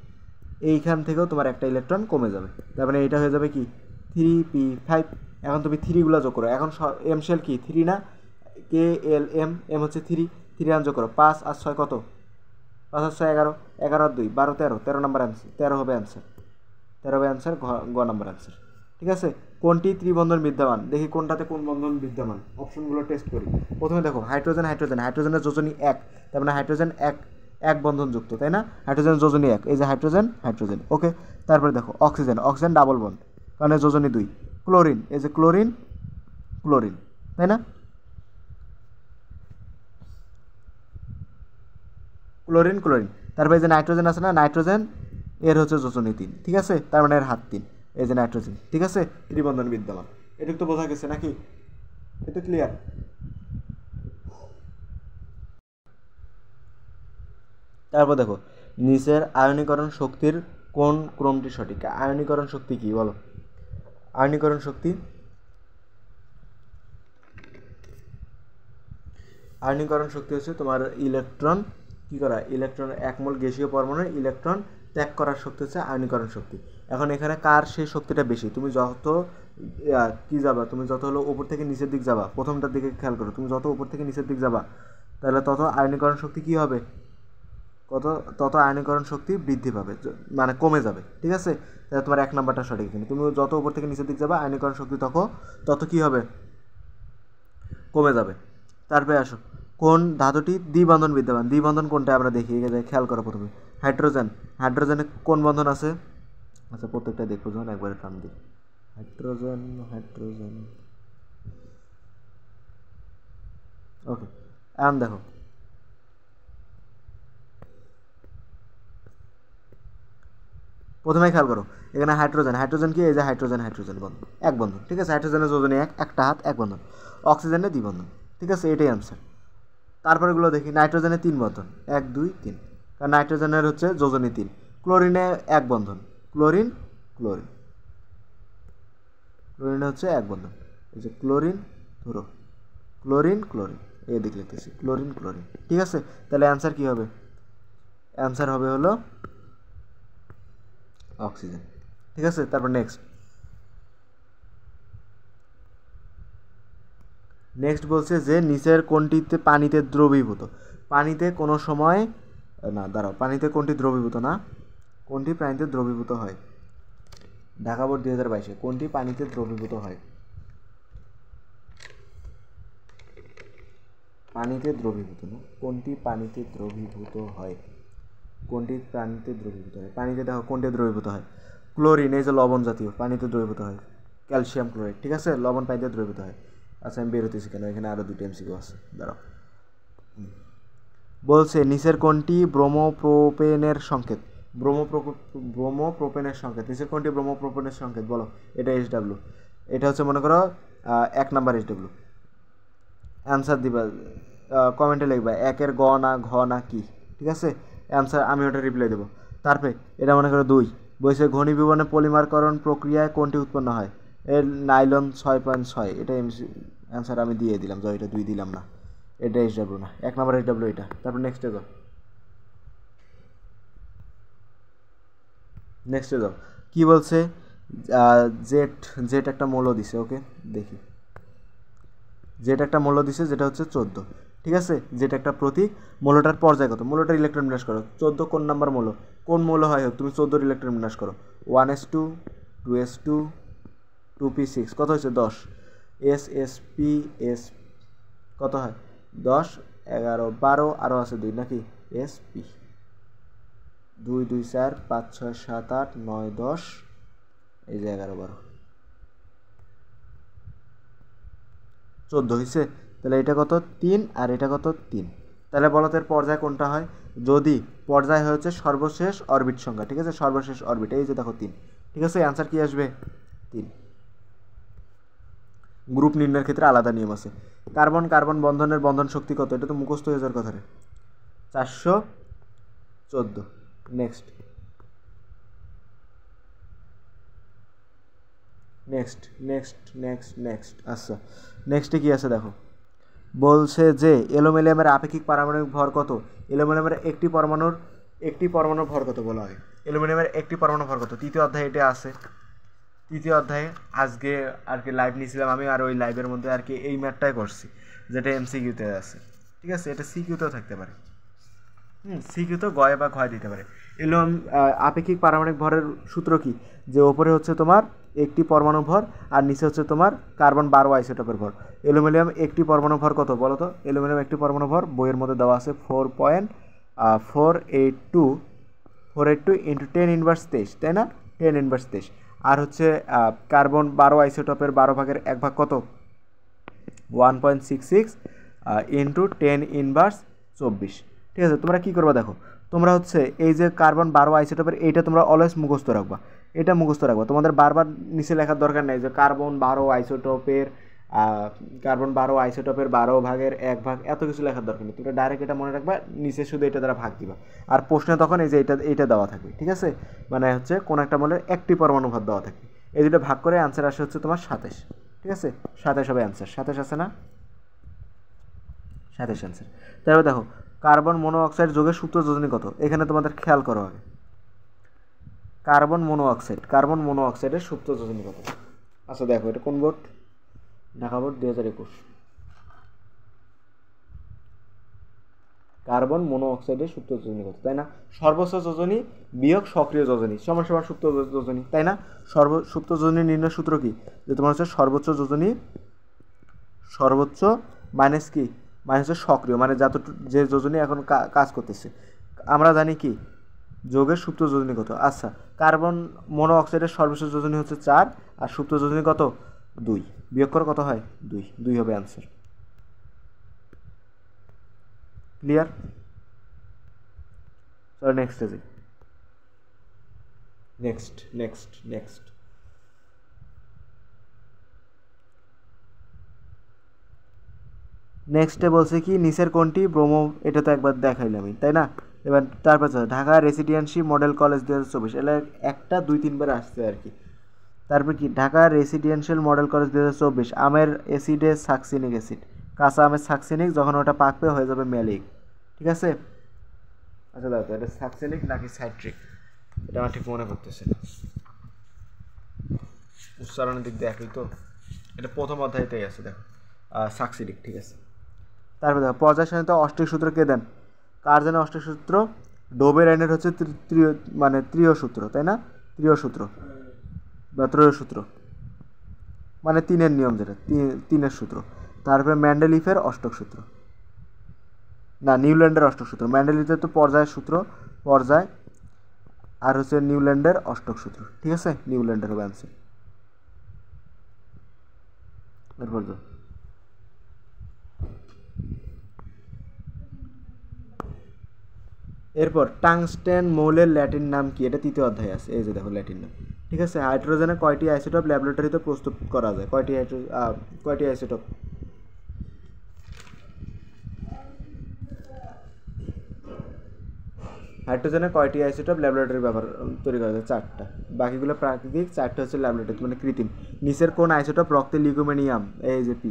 এইখান থেকেও তোমার একটা ইলেকট্রন কমে যাবে, তার মানে এটা হয়ে যাবে কি 3p5। এখন তুমি 3গুলো যোগ করো, এখন এম শেল কি 3 না, KLM, এম হচ্ছে 3 রান যোগ করো, 5 আর 6 কত? 5 আর 6 11, 11 আর 2 12, 13 নম্বর অ্যান্সার, 13 হবে অ্যান্সার, গ নম্বর অ্যান্সার, ঠিক আছে। কোনটি ত্রিবন্ধন বিদ্যমান? দেখি কোনটাতে কোন বন্ধন বিদ্যমান, অপশনগুলো টেস্ট করি। প্রথমে দেখো হাইড্রোজেনের যোজনী 1, তার মানে হাইড্রোজেন এক বন্ধন যুক্ত, তাই না? হাইড্রোজেন যোজনী 1, এই যে হাইড্রোজেন, ওকে। তারপরে দেখো অক্সিজেন ডাবল বন্ড, কারণ যোজনী 2। ক্লোরিন, এই যে ক্লোরিন, তাই না? ক্লোরিন। তারপরে এই যে নাইট্রোজেন আছে না, নাইট্রোজেন এর হচ্ছে যোজনী 3, ঠিক আছে, তার মানে এর হাত 3, এই যে নাইট্রোজেন, ঠিক আছে, ত্রিবন্ধন বিদ্যমান। এটুকু তো বোঝা গেছে নাকি? এটা ক্লিয়ার? তারপর দেখো নিচের আয়নীকরণ শক্তির কোন ক্রমটি সঠিক? আয়নীকরণ শক্তি কি বলো? আয়নীকরণ শক্তি হচ্ছে তোমার ইলেকট্রন কি করা, ইলেকট্রন এক মোল গ্যাসীয় পরমাণুর ইলেকট্রন ত্যাগ করার শক্তি হচ্ছে আয়নীকরণ শক্তি। এখন এখানে কার সেই শক্তিটা বেশি? তুমি যত কি যাবা, তুমি যত হলো উপর থেকে নিচের দিক যাবা, প্রথমটার দিকে খেয়াল করো, তুমি যত উপর থেকে নিচের দিক যাবা তাহলে তত আয়নীকরণ শক্তি কি হবে, তত আয়নীকরণ শক্তি বৃদ্ধি পাবে, মানে কমে যাবে। ঠিক আছে, তাহলে তোমার এক নাম্বারটা সঠিক। কিন্তু তুমি যত উপর থেকে নিচের দিক যাবা আয়নীকরণ শক্তি তত কি হবে, কমে যাবে। তারপরে আসো, কোন ধাতুটি দ্বিবন্ধন বিদ্যমান? দ্বিবন্ধন কোনটা আমরা দেখি, খেয়াল করো প্রথমে। হাইড্রোজেন, হাইড্রোজেনে কোন বন্ধন আছে? আচ্ছা প্রত্যেকটা দেখবো যখন একবারে টান দিই। হাইড্রোজেন ওকে, এখন দেখো প্রথমে খেয়াল করো এখানে হাইড্রোজেন কি, এই যে হাইড্রোজেন বন্ধন, এক বন্ধন। ঠিক আছে, হাইড্রোজেনের যোজনী একটা হাত, এক বন্ধন। অক্সিজেনের দ্বিবন্ধন। ঠিক আছে, এটাই আনসার। তারপরে গুলো দেখি, নাইট্রোজেনে 3 বন্ধন, 1 2 3, কারণ নাইট্রোজেনের হচ্ছে যোজনী 3। ক্লোরিনে এক বন্ধন, ক্লোরিনে হচ্ছে এক বন্ধন, এই যে ক্লোরিন ধরো, ক্লোরিন এই দিক লিখতেছি, ক্লোরিন। ঠিক আছে, তাহলে অ্যান্সার কি হবে? অ্যান্সার হবে হলো অক্সিজেন। ঠিক আছে, তারপর নেক্সট বলছে যে নিচের কোনটিতে পানিতে দ্রবীভূত? পানিতে কোনো সময় না, দাঁড়াও, পানিতে কোনটি দ্রবীভূত না, কোনটি পানিতে দ্রবীভূত হয়? ঢাকা বোর্ড 2022-এ কোনটি পানিতে দ্রবীভূত হয়? পানিতে দ্রবীভূত না, কোনটি পানিতে দ্রবীভূত হয়? পানিতে দেখো কোনটি দ্রবীভূত হয়? ক্লোরিন, এই যে লবণ জাতীয়, পানিতে দ্রবীভূত হয়। ক্যালসিয়াম ক্লোরাইড, ঠিক আছে, লবণ পানিতে দ্রবীভূত হয়। আচ্ছা আমি বেরোতেছি কেন, এখানে আরও 2টা এমসিকিউ আছে, দাঁড়াও। বলছে নিচের কোনটি ব্রোমোপ্রোপেনের সংকেত? ব্রোমোপ্রোপেনের সংকেত, নিচের কোনটি ব্রোমোপ্রোপেনের সংকেত বলো? এটা SW, এটা হচ্ছে মনে করো 1 নাম্বার SW। অ্যান্সার দিবা, কমেন্টে লিখবা 1-এর গ না ঘ না কি। ঠিক আছে, অ্যান্সার আমি ওটা রিপ্লাই দেবো। তারপরে এটা মনে করো 2, বলছে ঘনীভবনে পলিমারকরণ প্রক্রিয়ায় কোনটি উৎপন্ন হয়? এর নাইলন 6.6, এটা অ্যান্সার আমি দিয়ে দিলাম, যাও এটা 2 দিলাম না, এটা SW না, 1 নাম্বার SW এটা। তারপর নেক্সটে যাও, কি বলছে? জেট একটা মৌল দিছে, ওকে দেখি, জেট একটা মৌল দিছে যেটা হচ্ছে 14। ঠিক আছে, যেটা একটা প্রতীক, মৌলটার পর্যায় কত? মৌলটার ইলেকট্রন বিন্যাস করো, 14 কোন নাম্বার মৌল, কোন মৌল হয় হোক, তুমি 14 ইলেকট্রন বিন্যাস করো, 1s2 2s2 2p6, কত হয়েছে? 10। ssps কত হয়? 10 11 12, আরও আছে 2 নাকি, sp 2 2 4 5 6 7 8 9 10, এই যে 11 12 14 হয়েছে। তাহলে এটা কত? 3, আর এটা কত? 3। তাহলে বলো তো এর পর্যায় কোনটা হয়? যদি পর্যায় হচ্ছে সর্বশেষ অরবিট সংখ্যা, ঠিক আছে, সর্বশেষ অরবিট, এই যে দেখো 3। ঠিক আছে, অ্যান্সার কি আসবে? 3। গ্রুপ নির্ণয়ের ক্ষেত্রে আলাদা নিয়ম আছে। কার্বন বন্ধনের বন্ধন শক্তি কত? এটা তো মুখস্থ হয়ে যাওয়ার কথা রে, 414। নেক্সট আচ্ছা, নেক্সটে কি আছে দেখো, বলছে যে অ্যালুমিনিয়ামের আপেক্ষিক পারমাণবিক ভর কত? অ্যালুমিনিয়ামের একটি পরমাণুর ভর কত বলা হয়? অ্যালুমিনিয়ামের একটি পরমাণু ভর কত? তৃতীয় অধ্যায়ে এটা আছে, তৃতীয় অধ্যায়ে আজকে আর কি লাইভ নিয়েছিলাম আমি, আর ওই লাইভের মধ্যে আর কি এই ম্যাথটাই করছি, যেটা MCQতে আছে। ঠিক আছে, এটা CQতেও থাকতে পারে, CQতেও গয় বা ঘয় দিতে পারে। আপেক্ষিক পারমাণবিক ভরের সূত্র কি? যে ওপরে হচ্ছে তোমার একটি পরমাণু ভর, আর নিচে হচ্ছে তোমার কার্বন 12 আইসোটোপের ভর। অ্যালুমিনিয়াম একটি পরমাণু ভর কত বলো তো? অ্যালুমিনিয়াম একটি পরমাণু ভর বইয়ের মধ্যে দেওয়া আছে 4.482 ইন্টু 10⁻23, তাই না? 10⁻23। আর হচ্ছে কার্বন 12 আইসোটোপের 12 ভাগের 1 ভাগ কত? 1.66 ইন্টু 10⁻24। ঠিক আছে, তোমরা কী করবা দেখো, তোমরা হচ্ছে এই যে কার্বন 12 আইসোটোপের, এইটা তোমরা অলওয়েজ মুখস্থ রাখবা, তোমাদের বারবার নিচে লেখার দরকার নেই যে কার্বন 12 আইসোটোপের কার্বন 12 আইসোটোপের 12 ভাগের 1 ভাগ, এত কিছু লেখার দরকার নেই, তোমরা ডাইরেক্ট এটা মনে রাখবা, নিচে শুধু এটা দ্বারা ভাগ দিবা। আর প্রশ্নে তখন এই যে এইটা দেওয়া থাকবে, ঠিক আছে, মানে হচ্ছে কোন একটা মলের একটি পরমাণু ভাগ দেওয়া থাকবে, এই দুটো ভাগ করে অ্যান্সার আসে হচ্ছে তোমার 27, ঠিক আছে, 27 হবে অ্যান্সার, 27 আছে না, 27 অ্যান্সার। তারপর দেখো কার্বন মনোঅক্সাইড যোগের সুপ্ত যোজনী কত, এখানে তোমাদের খেয়াল করো আগে, কার্বন মনোঅক্সাইডের সুপ্ত যোজনী কত। আচ্ছা দেখো এটা কোন বোর্ড, ঢাকা বোর্ড 2021, কার্বন মনোঅক্সাইডের সুপ্ত যোজনী কত, তাই না, সর্বোচ্চ যোজনী বিয়োগ সক্রিয় যোজনী সমান সমান সুপ্ত যোজনী, তাই না, সুপ্ত যোজনী নির্ণয় সূত্র কি, যে তোমার হচ্ছে সর্বোচ্চ মাইনাস কি, মাইনাস হচ্ছে সক্রিয়, মানে যে যোজনী এখন কাজ করতেছে, আমরা জানি কি যোগের সুপ্ত যোজনী কত। আচ্ছা কার্বন মনোঅক্সাইডের সর্বোচ্চ যোজনী হচ্ছে 4 আর সুপ্ত যোজনী কত 2, বিয়োগ করে কত হয় 2 হবে অ্যান্সার। ক্লিয়ার, চলো নেক্সট যাই, নেক্সট নেক্সটে বলছে কি নিচের কোনটি ব্রোমো, এটা তো একবার দেখাইলামই, তাই না, এবার তারপর ঢাকা রেসিডেন্সি মডেল কলেজ 2024, এটা 1, 2, 3 বার আসছে আর কি। তারপর কি ঢাকা রেসিডেন্সিয়াল মডেল কলেজ 2024, আমের অ্যাসিডে সাকসিনিক অ্যাসিড, কাঁচা আমের সাকসিনিক, যখন ওটা পাকবে হয়ে যাবে ম্যালিক, ঠিক আছে। আচ্ছা দেখো এটা সাকসিনিক নাকি সাইট্রিক, এটা আমার ঠিক মনে পড়তেছে না, উচ্চারণের দিক দিয়ে একই তো, এটা প্রথম অধ্যায়তেই আছে, দেখো সাকসিনিক, ঠিক আছে। তারপর দেখো পর্যায় সারণীতে অষ্টিক সূত্র কে দেন, কার জানে অষ্টিক সূত্র, ডোবের আইনের হচ্ছে ত্রিয় সূত্র, তাই না, ত্রিয় সূত্র বা ত্রয় সূত্র, মানে 3-এর নিয়ম, যেটা 3-এর সূত্র। তারপরে ম্যান্ডেলিফের অষ্টক সূত্র, না নিউল্যান্ডের অষ্টক সূত্র, ম্যান্ডেলিফের তো পর্যায় সূত্র, পর্যায়, আর হচ্ছে নিউল্যান্ডের অষ্টক সূত্র, ঠিক আছে, নিউল্যান্ডের হবে অ্যান্সার। এরপর এরপর টাংস্টেন মৌলের ল্যাটিন নাম কি, এটা 3য় অধ্যায়ে আছে, এই যে দেখো ল্যাটিন নাম, ঠিক আছে। হাইড্রোজেনের কয়টি আইসোটোপ ল্যাবরেটরিতে প্রস্তুত করা যায়, কয়টি আইসোটোপ, হাইড্রোজেনের কয়টি আইসোটোপ ল্যাবরেটরি তৈরি করা যায়, 4টা, বাকিগুলো প্রাকৃতিক, 4টা হচ্ছে ল্যাবরেটরি মানে কৃত্রিম। নিচের কোন আইসোটোপ রক্তে লিউকোমেনিয়াম, এই যে পি,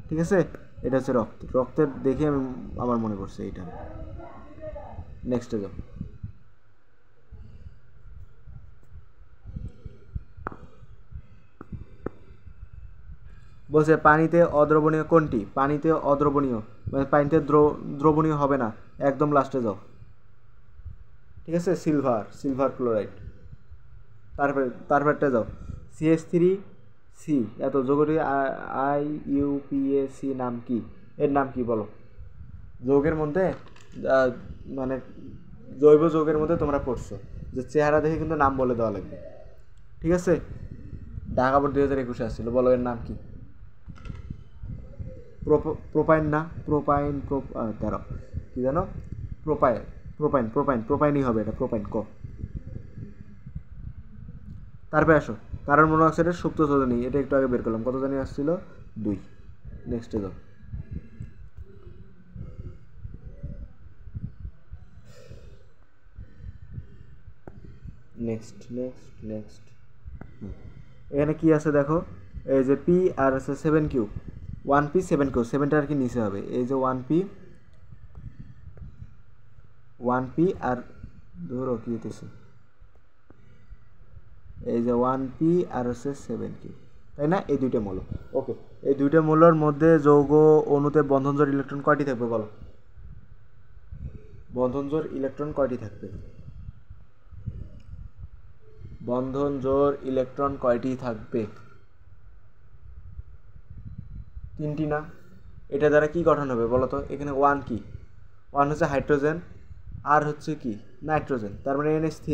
ঠিক আছে, এটা হচ্ছে রক্তের দেখে আমার মনে পড়ছে এইটা। নেক্সটে যাও, বলছে পানিতে অদ্রবণীয় কোনটি, পানিতে অদ্রবণীয় মানে পানিতে দ্রবণীয় হবে না, একদম লাস্টে যাও, ঠিক আছে, সিলভার ক্লোরাইড। তারপরটা যাও CH3C, এত যৌগটি IUPAC নাম কি, এর নাম কি বলো, যৌগের মধ্যে মানে জৈব যৌগের মধ্যে তোমরা পড়ছো, যে চেহারা দেখে কিন্তু নাম বলে দেওয়া লাগবে, ঠিক আছে, ঢাকা বোর্ড 2021 আসছিল, বলো এর নাম কি, প্রোপাইন না, দাঁড়াও কি জানো, প্রোপাইনই হবে এটা, প্রোপাইন ক। তারপরে আসো কার্বন মনোঅক্সাইডের সুপ্ত যোজনী, এটা একটু আগে বের করলাম, কত জানি আসছিল 2। নেক্সটে যাও, নেক্সট এখানে কি আছে দেখো, এই যে পি আর আছে 7Q, 1P 7Q, 7টা আর কি নিচে হবে, এই যে 1P আর ধরো কি হইতেছে, এই যে 1P আর হচ্ছে 7Q, তাই না, এই দুইটা মৌল। ওকে, এই দুইটা মৌলের মধ্যে যৌগ অণুতে বন্ধনজোড় ইলেকট্রন কয়টি থাকবে বলো, বন্ধনজোড় ইলেকট্রন কয়টি থাকবে, বন্ধনজোড় ইলেকট্রন কয়টি থাকবে, 3টি না, এটা দ্বারা কি গঠন হবে বলো তো, এখানে 1 কি, 1 হচ্ছে হাইড্রোজেন, আর হচ্ছে কি নাইট্রোজেন, তার মানে NH3,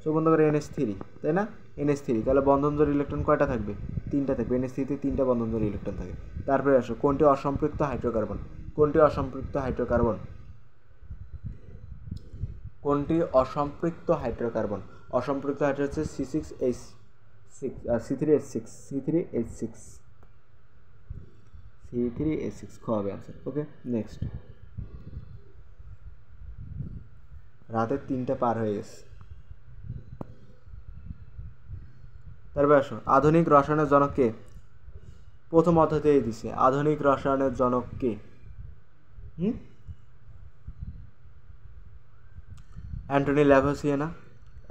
সো বন্ধ করে NH3, তাই না, NH3, তাহলে বন্ধনজোড় ইলেকট্রন কয়টা থাকবে, 3টা থাকবে, NH3-তে 3টা বন্ধনজোড় ইলেকট্রন থাকে। তারপরে আসো কোনটি অসম্পৃক্ত হাইড্রোকার্বন, কোনটি অসম্পৃক্ত হাইড্রোকার্বন, অসম্পৃক্ত হাইড্রোজেন হচ্ছে C6H6 আর C3H6, C3H6 খ হবে आंसर। ওকে, নেক্সট। রাতের 3টা পার হয়ে গেছে। তারপরে আসো, আধুনিক রসায়নের জনক কে? প্রথম অধ্যায়তেই দিছে আধুনিক রসায়নের জনক কে। অ্যান্টনি ল্যাভোসিয়ে না?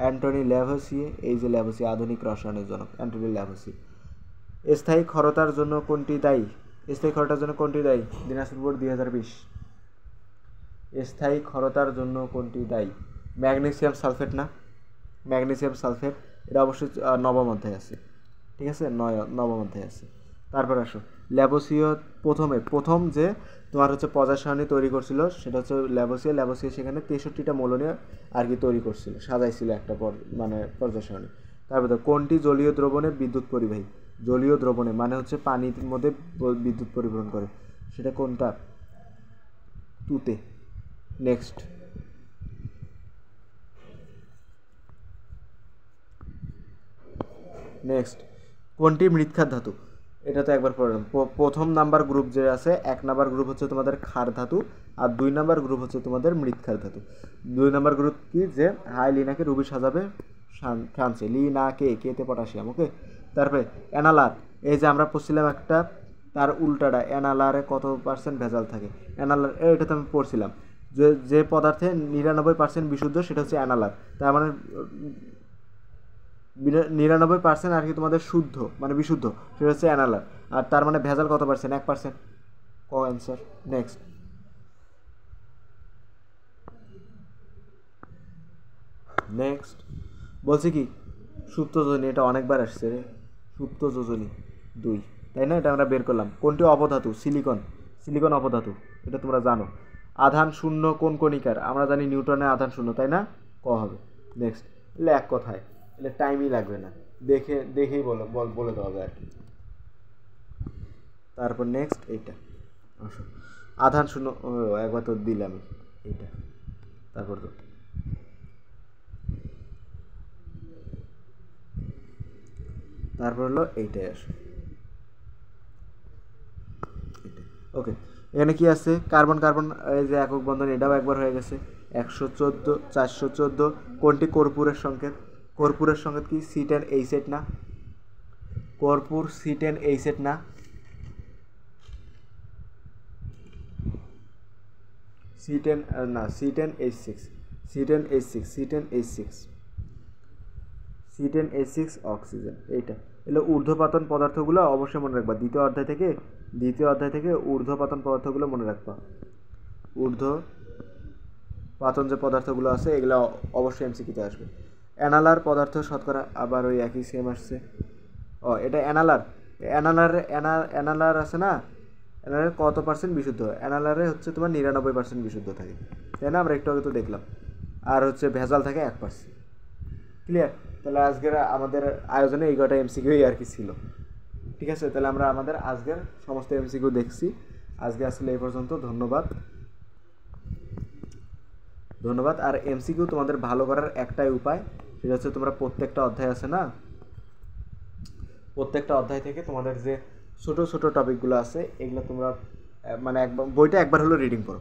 অ্যান্টনি ল্যাভোসিয়ে, এই যে ল্যাভোসিয়ে আধুনিক রসায়নের জনক অ্যান্টনি ল্যাভোসিয়ে। স্থায়ী ক্ষরতার জন্য কোনটি দায়ী? স্থায়ী ক্ষরতার জন্য কোনটি দায়ী? দিনাজপুর বোর্ড 2020। স্থায়ী ক্ষরতার জন্য কোনটি দায়ী? ম্যাগনেসিয়াম সালফেট না? ম্যাগনেসিয়াম সালফেট, এটা অবশ্যই নবম অধ্যায় আছে, ঠিক আছে, নবম অধ্যায় আছে। তারপর আসো, ল্যাভোসিয়ে প্রথম যে তোমার হচ্ছে পর্যায় সারণী তৈরি করছিল সেটা হচ্ছে ল্যাভোসিয়ে সেখানে 63টা মৌল নিয়ে আর কি তৈরি করছিল, সাজাইছিল একটা মানে পর্যায় সারণী। তারপর কোনটি জলীয় দ্রবণে বিদ্যুৎ পরিবাহী? জলীয় দ্রবণে মানে হচ্ছে পানির মধ্যে বিদ্যুৎ পরিবহন করে, সেটা কোনটা? তুতে। নেক্সট, কোনটি মৃৎক্ষার ধাতু? এটা তো একবার পড়লাম। প্রথম নাম্বার গ্রুপ যে আছে, 1 নাম্বার গ্রুপ হচ্ছে তোমাদের ক্ষার ধাতু, আর 2 নাম্বার গ্রুপ হচ্ছে তোমাদের মৃৎক্ষার ধাতু। 2 নাম্বার গ্রুপ কি? যে হাই লিনাকে রুবি সাজাবে ফ্রান্সে, লিনাকে কেতে পটাশিয়াম। ওকে, তারপরে অ্যানালার, এই যে আমরা পড়ছিলাম একটা, তার উল্টাটা অ্যানালারে কত % ভেজাল থাকে? অ্যানালার, এটা তো আমি পড়ছিলাম যে পদার্থে 99% বিশুদ্ধ সেটা হচ্ছে অ্যানালার, তার মানে 99% আর কি তোমাদের শুদ্ধ মানে বিশুদ্ধ সেটা হচ্ছে অ্যানালার, আর তার মানে ভেজাল কত %? 1%। ক অ্যান্সার। নেক্সট বলছি কি, সুপ্ত যোজনী, এটা অনেকবার আসছে রে, সুপ্ত যোজনী 2, তাই না? এটা আমরা বের করলাম। কোনটি অপধাতু? সিলিকন অপধাতু, এটা তোমরা জানো। আধান শূন্য কোন কণিকার? আমরা জানি নিউটনের আধান শূন্য, তাই না? ক হবে। নেক্সট, এলে এক কথায়, এলে টাইমই লাগবে না, দেখেই বলে দেওয়া যায় আর কি। তারপর নেক্সট এইটা আসো, আধান শূন্য, একবার তো দিলামই এইটা। তারপর তো হলো এইটাই আসো। ওকে, এখানে কি আছে? কার্বন এই যে একক বন্ধন, এটাও একবার হয়ে গেছে। 114, 414। কোনটি কর্পূরের সংকেত? কর্পূরের সংকেত কি? C10H8 না? কর্পূর C10H8 না? C10 না, C10H6, C10H6 অক্সিজেন। এইটা এলো ঊর্ধ্বপাতন পদার্থগুলো অবশ্যই মনে রাখবা, দ্বিতীয় অধ্যায় থেকে ঊর্ধ্বপাতন পদার্থগুলো মনে রাখবা। ঊর্ধ্বপাতন যে পদার্থগুলো আছে এগুলো অবশ্যই এমসিকিউতে আসবে। অ্যানালার পদার্থ শতকরা, আবার ওই একই সেম আসছে। এটা অ্যানালার আছে না? অ্যানালার কত % বিশুদ্ধ? অ্যানালারে হচ্ছে তোমার 99% বিশুদ্ধ থাকে, তাই না? আমরা একটু আগে তো দেখলাম। আর হচ্ছে ভেজাল থাকে 1%। ক্লিয়ার? তাহলে আজকের আমাদের আয়োজনে এই কটা এমসিকিউই আর কি ছিল, ঠিক আছে? তাহলে আমরা আমাদের আজকের সমস্ত এমসিকিউ দেখছি। আজকে আসলে এই পর্যন্ত। ধন্যবাদ। আর এমসিকিউ তোমাদের ভালো করার একটাই উপায়, সেটা হচ্ছে তোমরা প্রত্যেকটা অধ্যায় আছে না, প্রত্যেকটা অধ্যায় থেকে তোমাদের যে ছোট ছোট টপিকগুলো আছে এগুলো তোমরা মানে বইটা একবার হলো রিডিং করো,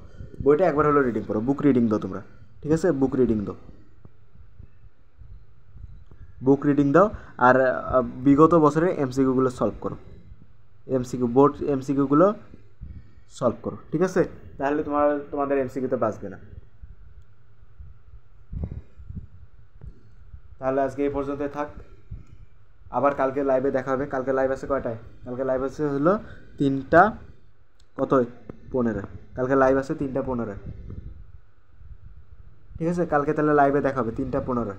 বুক রিডিং দাও তোমরা, ঠিক আছে? বুক রিডিং দাও আর বিগত বছরের এমসিকিউগুলো সলভ করো, বোর্ড এমসিকিউগুলো সলভ করো, ঠিক আছে? তাহলে তোমাদের এমসিকিউতে বাঁচবে না। তাহলে আজকে এই পর্যন্তই থাক, আবার কালকে লাইভে দেখা হবে। কালকে লাইভ আছে কয়টায়? কালকে লাইভ আছে হলো 3:15। কালকে লাইভ আছে 3:15, ঠিক আছে? কালকে তাহলে লাইভে দেখা হবে 3:15।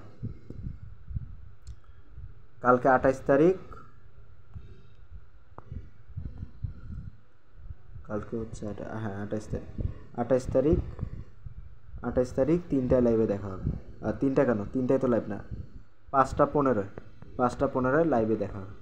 কালকে 28 তারিখ, কালকে হচ্ছে 28 তারিখ 3টায় লাইভে দেখা হবে। আর 3টা কেন? 3টায় তো লাইভ না, 5:15 লাইভে দেখা হবে।